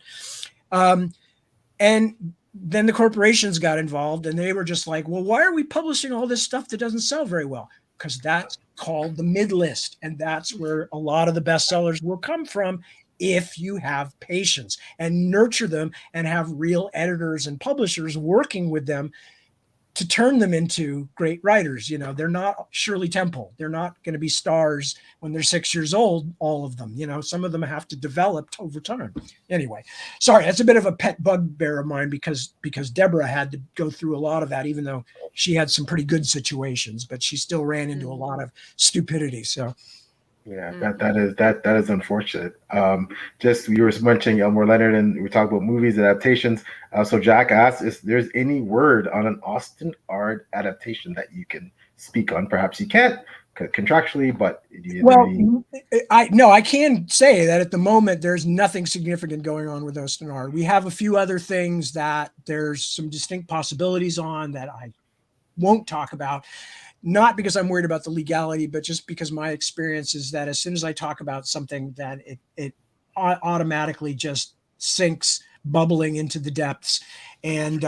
And then the corporations got involved and they were just like, well, why are we publishing all this stuff that doesn't sell very well? Because that's called the mid list. And that's where a lot of the bestsellers will come from if you have patience and nurture them and have real editors and publishers working with them to turn them into great writers. They're not Shirley Temple. They're not going to be stars when they're 6 years old, all of them. Some of them have to develop over time. Anyway, sorry, that's a bit of a pet bugbear of mine because Deborah had to go through a lot of that, even though she had some pretty good situations, but she still ran into a lot of stupidity. So yeah, that is unfortunate. Just you were mentioning Elmore Leonard, and we talked about movies adaptations. So Jack asked if there's any word on an Austen Ard adaptation that you can speak on. Perhaps you can't contractually, but I can say that at the moment there's nothing significant going on with Austen Ard. We have a few other things that there's some distinct possibilities on that I won't talk about. Not because I'm worried about the legality, but just because my experience is that as soon as I talk about something, that it automatically just sinks bubbling into the depths, and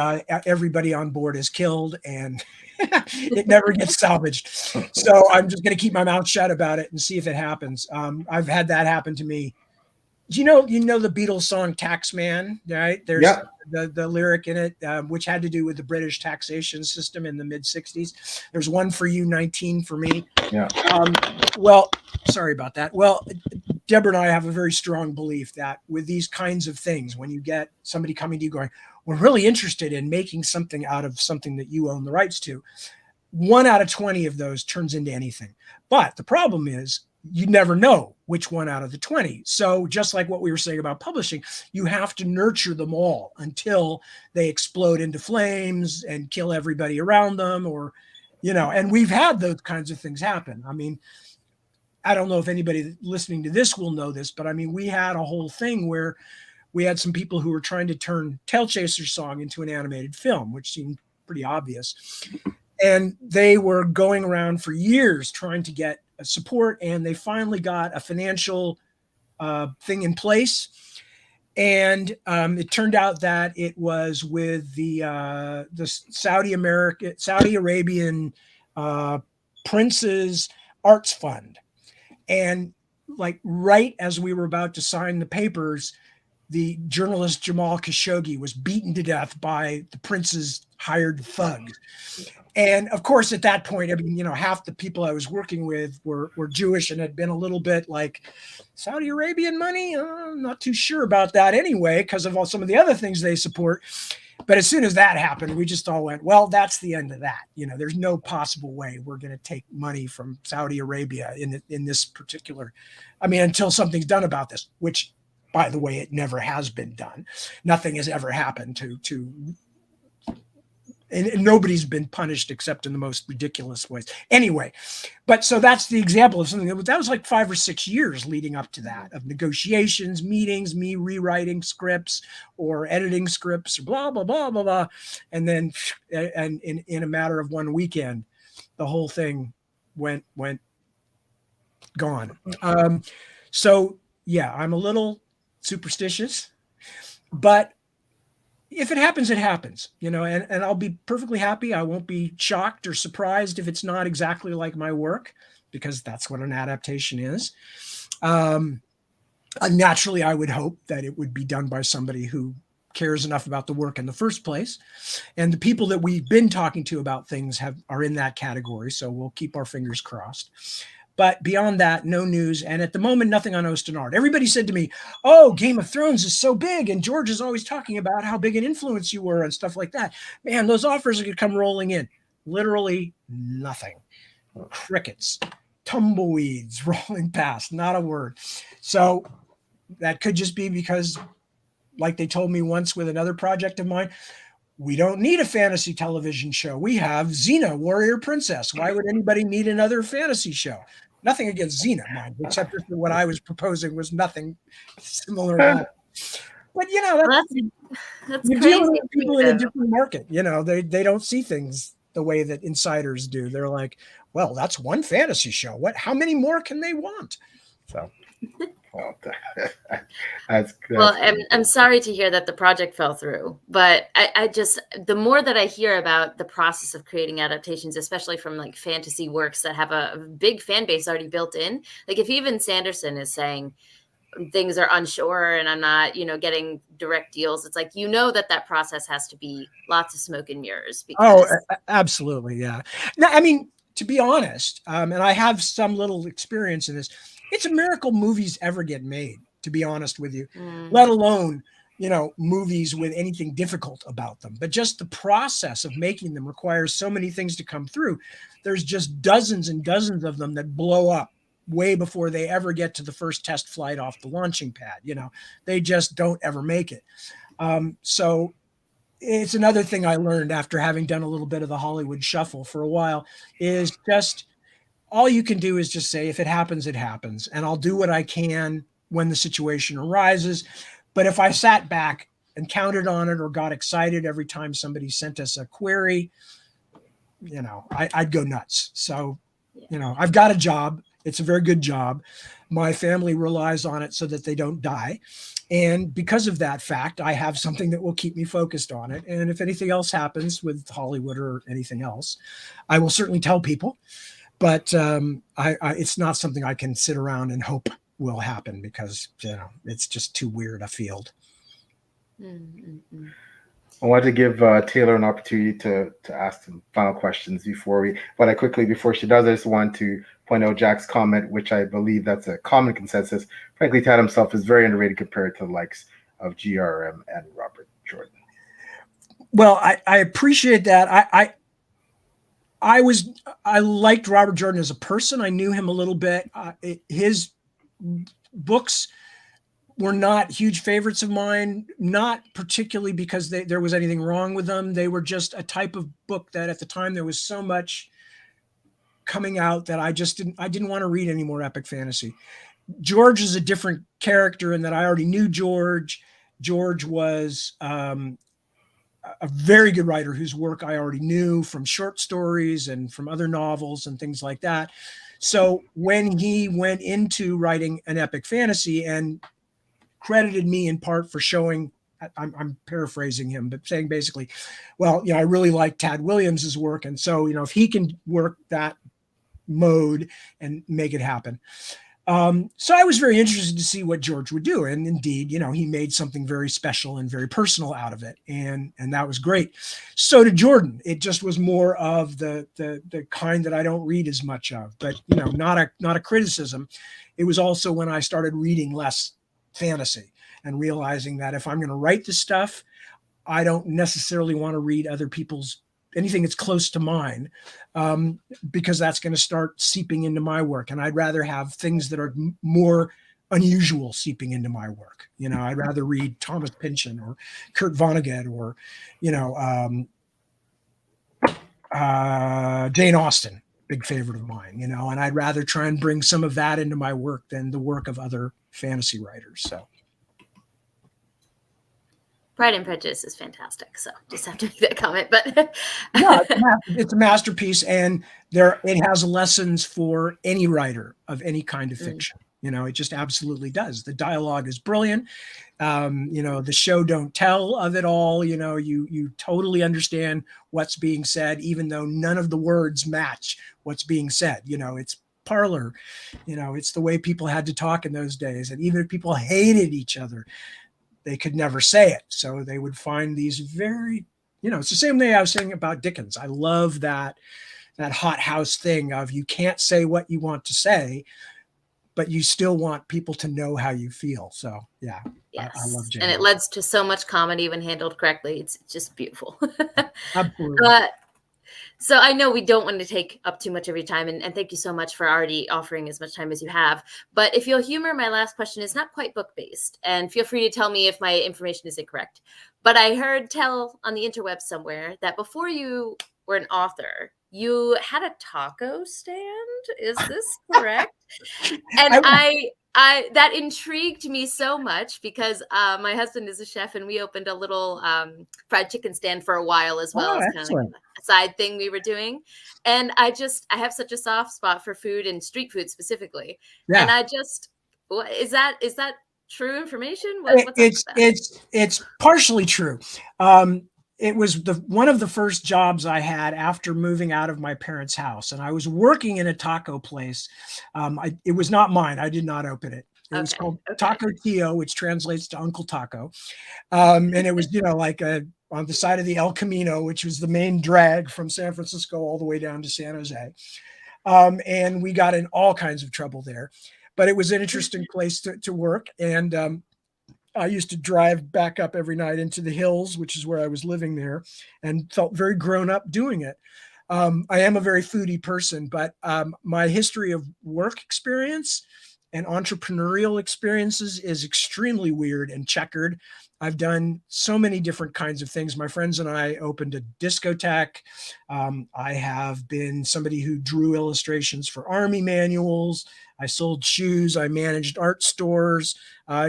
everybody on board is killed, and it never gets salvaged. So I'm just going to keep my mouth shut about it and see if it happens. I've had that happen to me. You know the Beatles song "Taxman," right? There's the lyric in it, which had to do with the British taxation system in the mid '60s. There's one for you, 19 for me. Yeah. Well, sorry about that. Well, Deborah and I have a very strong belief that with these kinds of things, when you get somebody coming to you going, "We're really interested in making something out of something that you own the rights to," 1 out of 20 of those turns into anything. But the problem is, you never know which 1 out of the 20. So just like what we were saying about publishing, you have to nurture them all until they explode into flames and kill everybody around them, or, and we've had those kinds of things happen. I mean, I don't know if anybody listening to this will know this, but I mean, we had a whole thing where we had some people who were trying to turn Tail Chaser's song into an animated film, which seemed pretty obvious. And they were going around for years trying to get support, and they finally got a financial thing in place. And it turned out that it was with the Saudi Arabian Prince's Arts Fund. And like right as we were about to sign the papers, the journalist Jamal Khashoggi was beaten to death by the prince's hired thugs. And of course, at that point, I mean, half the people I was working with were Jewish and had been a little bit like, Saudi Arabian money? I'm not too sure about that anyway, because of all some of the other things they support. But as soon as that happened, we just all went, well, that's the end of that. There's no possible way we're going to take money from Saudi Arabia in this particular, until something's done about this, which, by the way, it never has been done. Nothing has ever happened to and nobody's been punished except in the most ridiculous ways. Anyway, but so that's the example of something that was like 5 or 6 years leading up to that, of negotiations, meetings, me rewriting scripts or editing scripts, or blah, blah, blah, blah, blah. And then, and in a matter of one weekend, the whole thing went gone. So yeah, I'm a little superstitious, but if it happens, it happens, and I'll be perfectly happy. I won't be shocked or surprised if it's not exactly like my work, because that's what an adaptation is. Naturally, I would hope that it would be done by somebody who cares enough about the work in the first place. And the people that we've been talking to about things are in that category. So we'll keep our fingers crossed. But beyond that, no news. And at the moment, nothing on Ostenard. Everybody said to me, oh, Game of Thrones is so big. And George is always talking about how big an influence you were and stuff like that. Man, those offers are going to come rolling in. Literally nothing. Crickets, tumbleweeds rolling past, not a word. So that could just be because, like they told me once with another project of mine, we don't need a fantasy television show. We have Xena, Warrior Princess. Why would anybody need another fantasy show? Nothing against Xena, mind, except for what I was proposing was nothing similar at all. But you know, that's you're crazy. dealing with people in a different market. You know, they don't see things the way that insiders do. They're like, well, that's one fantasy show. What? How many more can they want? So. Well, that's well, I'm sorry to hear that the project fell through, but I just, the more that I hear about the process of creating adaptations, especially from like fantasy works that have a big fan base already built in, like if even Sanderson is saying things are unsure and I'm not, getting direct deals, it's like, that process has to be lots of smoke and mirrors. Because... Oh, absolutely. Yeah. No, I mean, to be honest, and I have some little experience in this, it's a miracle movies ever get made, to be honest with you, let alone, movies with anything difficult about them. But just the process of making them requires so many things to come through. There's just dozens and dozens of them that blow up way before they ever get to the first test flight off the launching pad. They just don't ever make it. So it's another thing I learned after having done a little bit of the Hollywood shuffle for a while is just all you can do is just say, if it happens, it happens. And I'll do what I can when the situation arises. But if I sat back and counted on it or got excited every time somebody sent us a query, I'd go nuts. So, I've got a job. It's a very good job. My family relies on it so that they don't die. And because of that fact, I have something that will keep me focused on it. And if anything else happens with Hollywood or anything else, I will certainly tell people. But it's not something I can sit around and hope will happen because, it's just too weird a field. Mm-hmm. I wanted to give Taylor an opportunity to ask some final questions before she does, I just want to point out Jack's comment, which I believe that's a common consensus. Frankly, Tad himself is very underrated compared to the likes of GRM and Robert Jordan. Well, I appreciate that. I liked Robert Jordan as a person. I knew him a little bit. His books were not huge favorites of mine, not particularly because there was anything wrong with them. They were just a type of book that at the time there was so much coming out that I didn't want to read any more epic fantasy. George is a different character in that I already knew George. George was a very good writer whose work I already knew from short stories and from other novels and things like that. So when he went into writing an epic fantasy and credited me in part for showing, I'm paraphrasing him, but saying basically, well, I really like Tad Williams's work. And so, if he can work that mode and make it happen. So I was very interested to see what George would do. And indeed, he made something very special and very personal out of it. And that was great. So did Jordan. It just was more of the kind that I don't read as much of, but not a criticism. It was also when I started reading less fantasy and realizing that if I'm going to write this stuff, I don't necessarily want to read other people's anything that's close to mine, because that's going to start seeping into my work. And I'd rather have things that are more unusual seeping into my work. I'd rather read Thomas Pynchon or Kurt Vonnegut or, Jane Austen, big favorite of mine, and I'd rather try and bring some of that into my work than the work of other fantasy writers. So. Pride and Prejudice is fantastic. So just have to make that comment, but no, it's a masterpiece, and it has lessons for any writer of any kind of fiction. It just absolutely does. The dialogue is brilliant. The show don't tell of it all. You totally understand what's being said, even though none of the words match what's being said. It's parlor. It's the way people had to talk in those days. And even if people hated each other, they could never say it. So they would find these very, it's the same way I was saying about Dickens. I love that hot house thing of you can't say what you want to say, but you still want people to know how you feel. So yeah, yes. I love Jane. And it leads to so much comedy when handled correctly. It's just beautiful. Absolutely. So I know we don't want to take up too much of your time, and thank you so much for already offering as much time as you have. But if you'll humor, my last question is not quite book-based, and feel free to tell me if my information is incorrect. But I heard tell on the interweb somewhere that before you were an author, you had a taco stand. Is this correct? And I that intrigued me so much because my husband is a chef, and we opened a little fried chicken stand for a while as well, as kind of like a side thing we were doing. And I have such a soft spot for food and street food specifically. Yeah. And is that true information? It's partially true. It was one of the first jobs I had after moving out of my parents' house, and I was working in a taco place. It was not mine. I did not open it. It was called Taco Tio, which translates to Uncle Taco. And it was, like on the side of the El Camino, which was the main drag from San Francisco all the way down to San Jose. And we got in all kinds of trouble there, but it was an interesting place to work. And I used to drive back up every night into the hills, which is where I was living there, and felt very grown up doing it. I am a very foodie person, but my history of work experience and entrepreneurial experiences is extremely weird and checkered. I've done so many different kinds of things. My friends and I opened a discotheque. I have been somebody who drew illustrations for army manuals. I sold shoes. I managed art stores.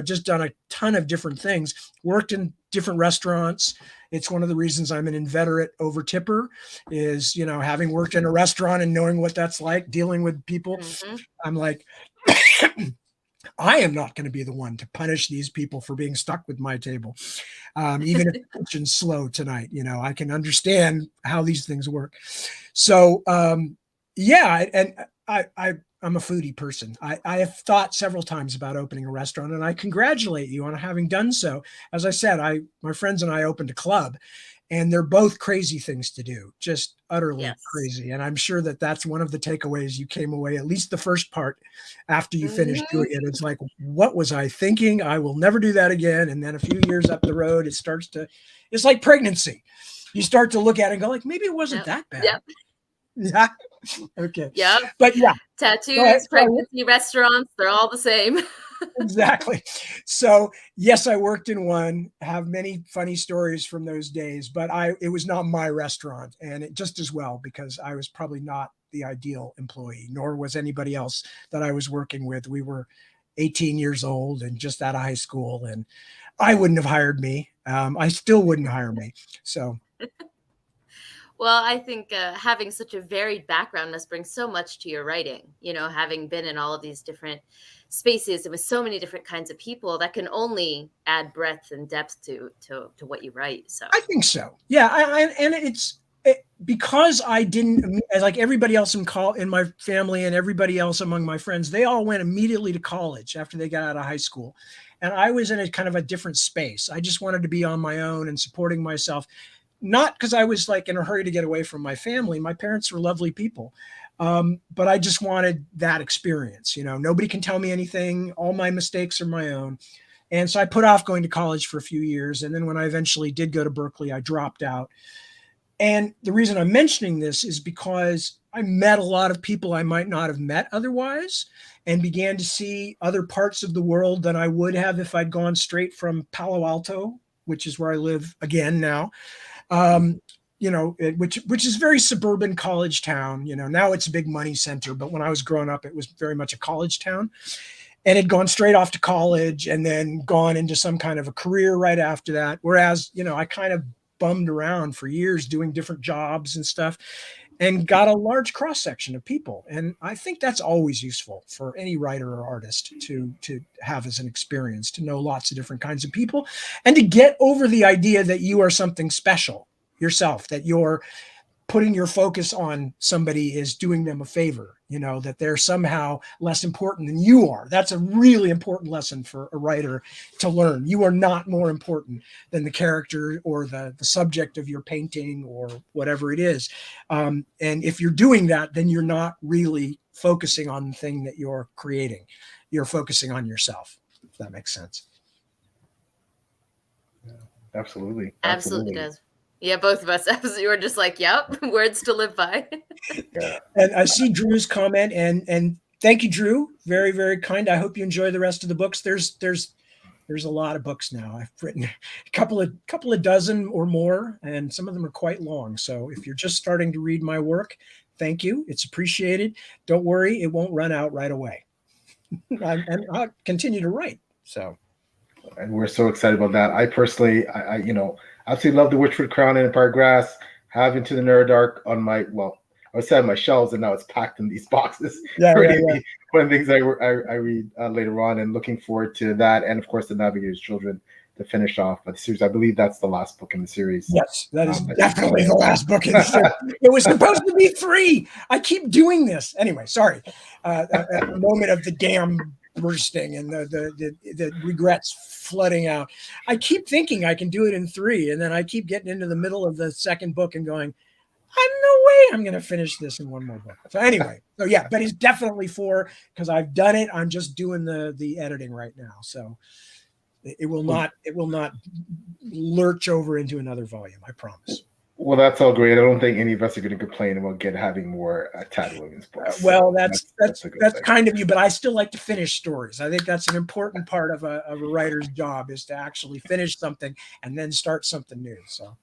Just done a ton of different things. Worked in different restaurants. It's one of the reasons I'm an inveterate over tipper is, having worked in a restaurant and knowing what that's like, dealing with people. Mm-hmm. I'm like, I am not going to be the one to punish these people for being stuck with my table. Even if the kitchen's slow tonight, I can understand how these things work. So, yeah. And I'm a foodie person. I have thought several times about opening a restaurant, and I congratulate you on having done so. As I said, my friends and I opened a club, and they're both crazy things to do, just utterly crazy. And I'm sure that that's one of the takeaways you came away, at least the first part after you finished doing it. It's like, what was I thinking? I will never do that again. And then a few years up the road, it's like pregnancy. You start to look at it and go like, maybe it wasn't that bad. Yep. Yeah. Okay. Yeah. But yeah. Tattoos, pregnancy, restaurants, they're all the same. Exactly. So yes, I worked in one, have many funny stories from those days, but it was not my restaurant, and it just as well, because I was probably not the ideal employee, nor was anybody else that I was working with. We were 18 years old and just out of high school, and I wouldn't have hired me. I still wouldn't hire me. So. Well, I think having such a varied background must bring so much to your writing, having been in all of these different spaces and with so many different kinds of people, that can only add breadth and depth to what you write. So I think so. Yeah. And because I didn't, like everybody else in my family and everybody else among my friends, they all went immediately to college after they got out of high school. And I was in a kind of a different space. I just wanted to be on my own and supporting myself. Not because I was like in a hurry to get away from my family. My parents were lovely people. But I just wanted that experience. Nobody can tell me anything. All my mistakes are my own. And so I put off going to college for a few years. And then when I eventually did go to Berkeley, I dropped out. And the reason I'm mentioning this is because I met a lot of people I might not have met otherwise, and began to see other parts of the world than I would have if I'd gone straight from Palo Alto, which is where I live again now. Which is very suburban college town. Now it's a big money center, but when I was growing up, it was very much a college town, and had gone straight off to college and then gone into some kind of a career right after that. Whereas, I kind of bummed around for years doing different jobs and stuff, and got a large cross section of people. And I think that's always useful for any writer or artist to have as an experience, to know lots of different kinds of people, and to get over the idea that you are something special yourself, that you're putting your focus on somebody is doing them a favor, that they're somehow less important than you are. That's a really important lesson for a writer to learn. You are not more important than the character or the subject of your painting or whatever it is. And if you're doing that, then you're not really focusing on the thing that you're creating. You're focusing on yourself, if that makes sense. Absolutely. Absolutely does. Yeah, both of us. Absolutely, we're just like, yep, words to live by. Yeah. And I see Drew's comment, and thank you, Drew. Very, very kind. I hope you enjoy the rest of the books. There's a lot of books now. I've written a couple of dozen or more, and some of them are quite long. So if you're just starting to read my work, thank you. It's appreciated. Don't worry, it won't run out right away. And I'll continue to write. So. And we're so excited about that. I personally, I absolutely love the Witchwood Crown and Empire Grass. Have Into the Dark on my, I was on my shelves, and now it's packed in these boxes. Yeah. One of the things I read later on, and looking forward to that, and of course the Navigator's Children to finish off the series. I believe that's the last book in the series. Yes, that is definitely the last book in the series. It was supposed to be 3. I keep doing this anyway. Sorry, a moment of the dam bursting and the regrets flooding out. I keep thinking I can do it in 3, and then I keep getting into the middle of the second book and going, no way I'm going to finish this in one more book. So anyway, but it's definitely 4 because I've done it. I'm just doing the editing right now. So it will not lurch over into another volume. I promise. Well, that's all great. I don't think any of us are going to complain about having more Tad Williams books. Well, that's kind of you, but I still like to finish stories. I think that's an important part of a writer's job, is to actually finish something and then start something new. So.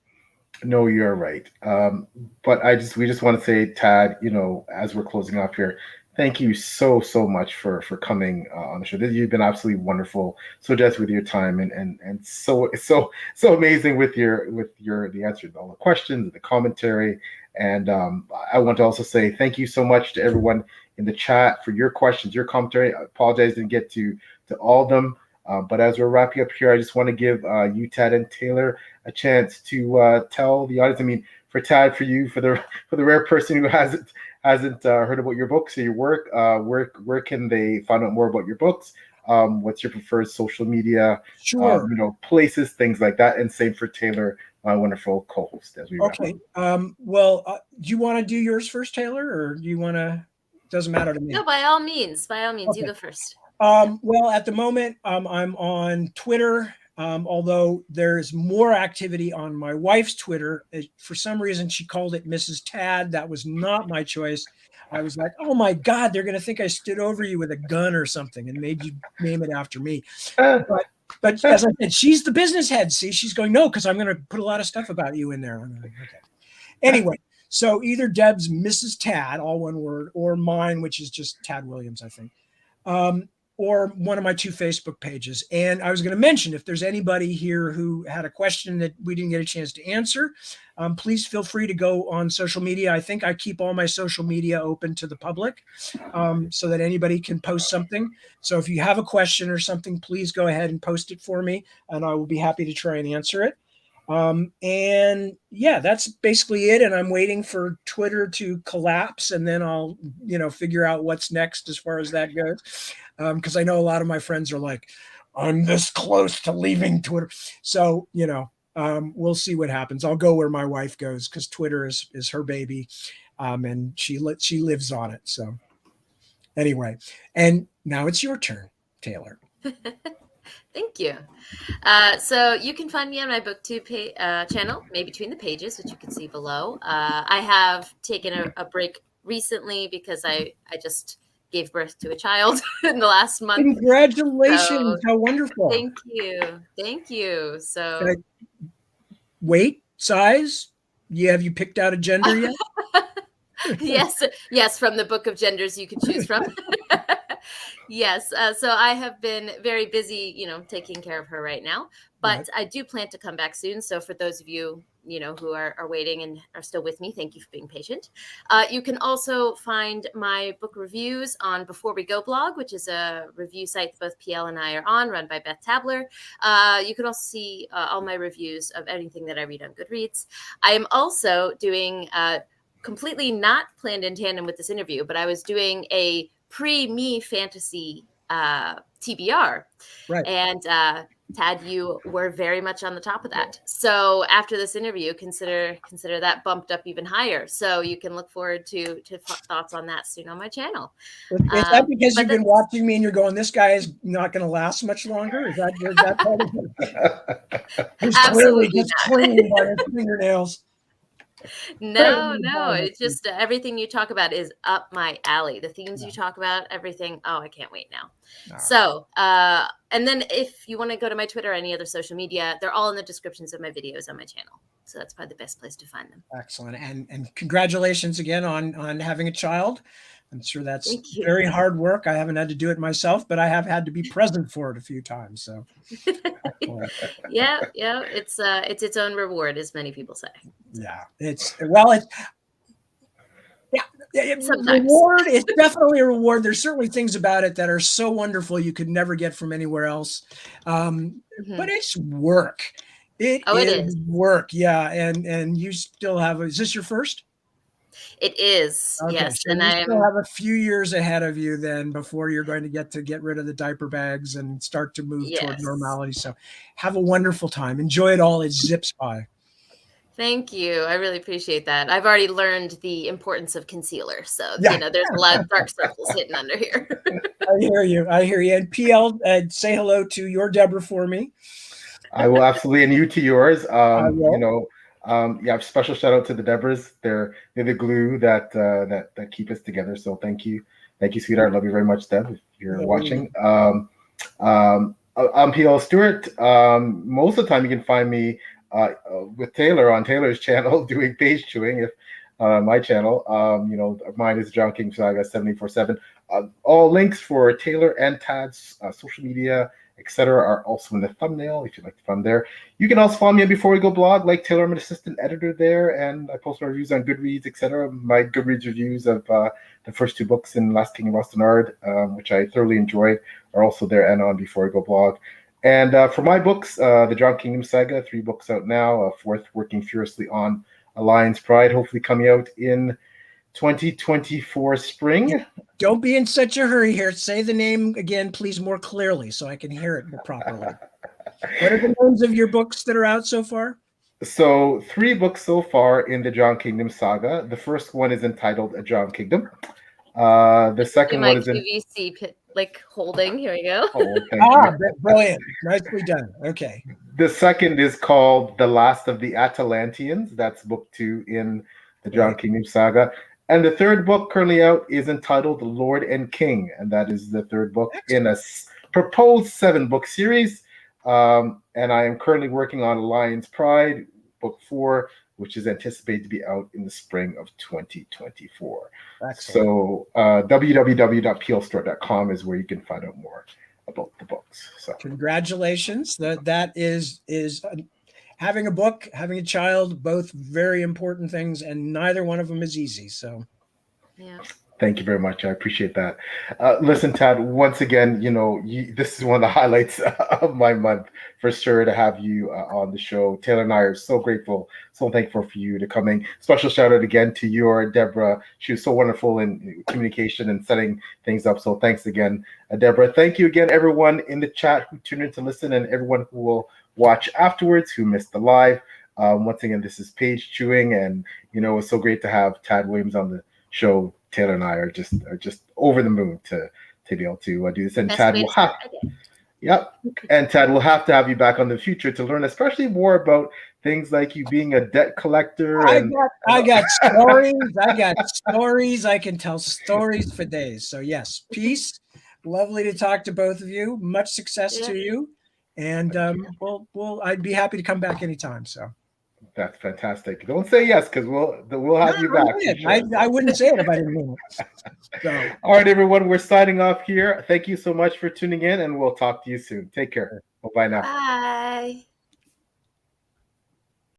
No, you're right. But we just want to say, Tad, as we're closing off here, thank you so much for coming on the show. You've been absolutely wonderful, so generous with your time, and so amazing with the answers to all the questions and the commentary. And I want to also say thank you so much to everyone in the chat for your questions, your commentary. I apologize, didn't get to all of them. But as we're wrapping up here, I just want to give you, Tad, and Taylor a chance to tell the audience. I mean, for Tad, for you, for the rare person who hasn't heard about your books or your work, where can they find out more about your books? What's your preferred social media? Sure. Places, things like that. And same for Taylor, my wonderful co-host. As we wrap up. Do you want to do yours first, Taylor, or do you want to? Doesn't matter to me. No, by all means, okay. You go first. Well, at the moment, I'm on Twitter, although there's more activity on my wife's Twitter. For some reason, she called it Mrs. Tad. That was not my choice. I was like, oh my God, they're going to think I stood over you with a gun or something and made you name it after me. But as I said, she's the business head. See, she's going, no, because I'm going to put a lot of stuff about you in there. I'm like, okay. Anyway, so either Deb's Mrs. Tad, all one word, or mine, which is just Tad Williams, I think. Or one of my 2 Facebook pages. And I was going to mention, if there's anybody here who had a question that we didn't get a chance to answer, please feel free to go on social media. I think I keep all my social media open to the public so that anybody can post something. So if you have a question or something, please go ahead and post it for me, and I will be happy to try and answer it. And yeah, that's basically it. And I'm waiting for Twitter to collapse, and then I'll, figure out what's next as far as that goes. Because I know a lot of my friends are like, I'm this close to leaving Twitter. So, we'll see what happens. I'll go where my wife goes, because Twitter is her baby. And she lives on it. So anyway, and now it's your turn, Taylor. Thank you. So you can find me on my BookTube channel, Maybe Between the Pages, which you can see below. I have taken a break recently because I just gave birth to a child in the last month. Congratulations. How wonderful. Thank you. So weight, size, have you picked out a gender yet? Yes, from the book of genders you can choose from. Yes. So I have been very busy, taking care of her right now, but right. I do plan to come back soon. So for those of you, who are waiting and are still with me, thank you for being patient. You can also find my book reviews on Before We Go blog, which is a review site that both PL and I are on, run by Beth Tabler. You can also see all my reviews of anything that I read on Goodreads. I am also doing completely not planned in tandem with this interview, but I was doing a pre-me fantasy TBR. Right. And Tad, you were very much on the top of that. So after this interview, consider that bumped up even higher. So you can look forward to thoughts on that soon on my channel. Is that because you've been watching me and you're going, this guy is not going to last much longer? Is that part of it? He's clearly just clinging by his fingernails. No, it's just everything you talk about is up my alley. The themes you talk about, everything. Oh, I can't wait now. No. So, and then if you want to go to my Twitter or any other social media, they're all in the descriptions of my videos on my channel. So that's probably the best place to find them. Excellent. And congratulations again on having a child. I'm sure that's very hard work. I haven't had to do it myself, but I have had to be present for it a few times. So yeah, it's its own reward, as many people say. Yeah, it's reward. It's definitely a reward. There's certainly things about it that are so wonderful you could never get from anywhere else. But it's work. It is work. Yeah, and you still have. Is this your first? It is, okay, yes. So and I still have a few years ahead of you then before you're going to get rid of the diaper bags and start to move toward normality. So have a wonderful time. Enjoy it all. It zips by. Thank you. I really appreciate that. I've already learned the importance of concealer. So, you know, there's a lot of dark circles hidden under here. I hear you. And PL, say hello to your Deborah for me. I will absolutely, and you to yours. You know, yeah, special shout out to the Debras. They're the glue that keep us together. So thank you, sweetheart. Love you very much, Deb. If you're watching, I'm PL Stewart. Most of the time, you can find me with Taylor on Taylor's channel doing page chewing. If my channel, you know, mine is John King Saga 74/7. All links for Taylor and Tad's social media, etc., are also in the thumbnail if you'd like to find there. You can also follow me on Before We Go blog. Like Taylor, I'm an assistant editor there, and I post my reviews on Goodreads, etc. My Goodreads reviews of the first 2 books in Last King of Ostenard, which I thoroughly enjoy, are also there and on Before We Go blog. And for my books, the John Kingdom Saga, 3 books out now, a 4th working furiously on A Lion's Pride, hopefully coming out in 2024 spring. Don't be in such a hurry here. Say the name again, please, more clearly so I can hear it properly. What are the names of your books that are out so far? So 3 books so far in the John Kingdom Saga. The first one is entitled A John Kingdom. The second one is in QVC like holding. Here we go. Brilliant. Nicely done. Okay. The second is called The Last of the Atalanteans. That's book 2 in the John Kingdom Saga. And the third book currently out is entitled Lord and King, and that is the third book in a proposed 7-book series. And I am currently working on Lion's Pride, book 4, which is anticipated to be out in the spring of 2024. Excellent. So www.plstore.com is where you can find out more about the books. So congratulations. That is having a book, having a child, both very important things, and neither one of them is easy. So, yeah. Thank you very much. I appreciate that. Listen, Tad, once again, you know, this is one of the highlights of my month for sure to have you on the show. Taylor and I are so grateful, so thankful for you to coming. Special shout out again to your Deborah. She was so wonderful in communication and setting things up. So thanks again, Deborah. Thank you again, everyone in the chat who tuned in to listen, and everyone who will watch afterwards who missed the live. Once again, this is Page Chewing, and you know, it's so great to have Tad Williams on the show. Taylor and I are just over the moon to be able to do this. And Tad will have, and Tad will have to have you back on the future to learn, especially more about things like you being a debt collector. I got stories. I got stories. I can tell stories for days. So yes, peace. Lovely to talk to both of you. Much success to you. And I'd be happy to come back anytime. So. That's fantastic. Don't say yes, because we'll have you back. Sure. I wouldn't say it if I didn't mean it. So. All right, everyone, we're signing off here. Thank you so much for tuning in, and we'll talk to you soon. Take care. Bye now. Bye.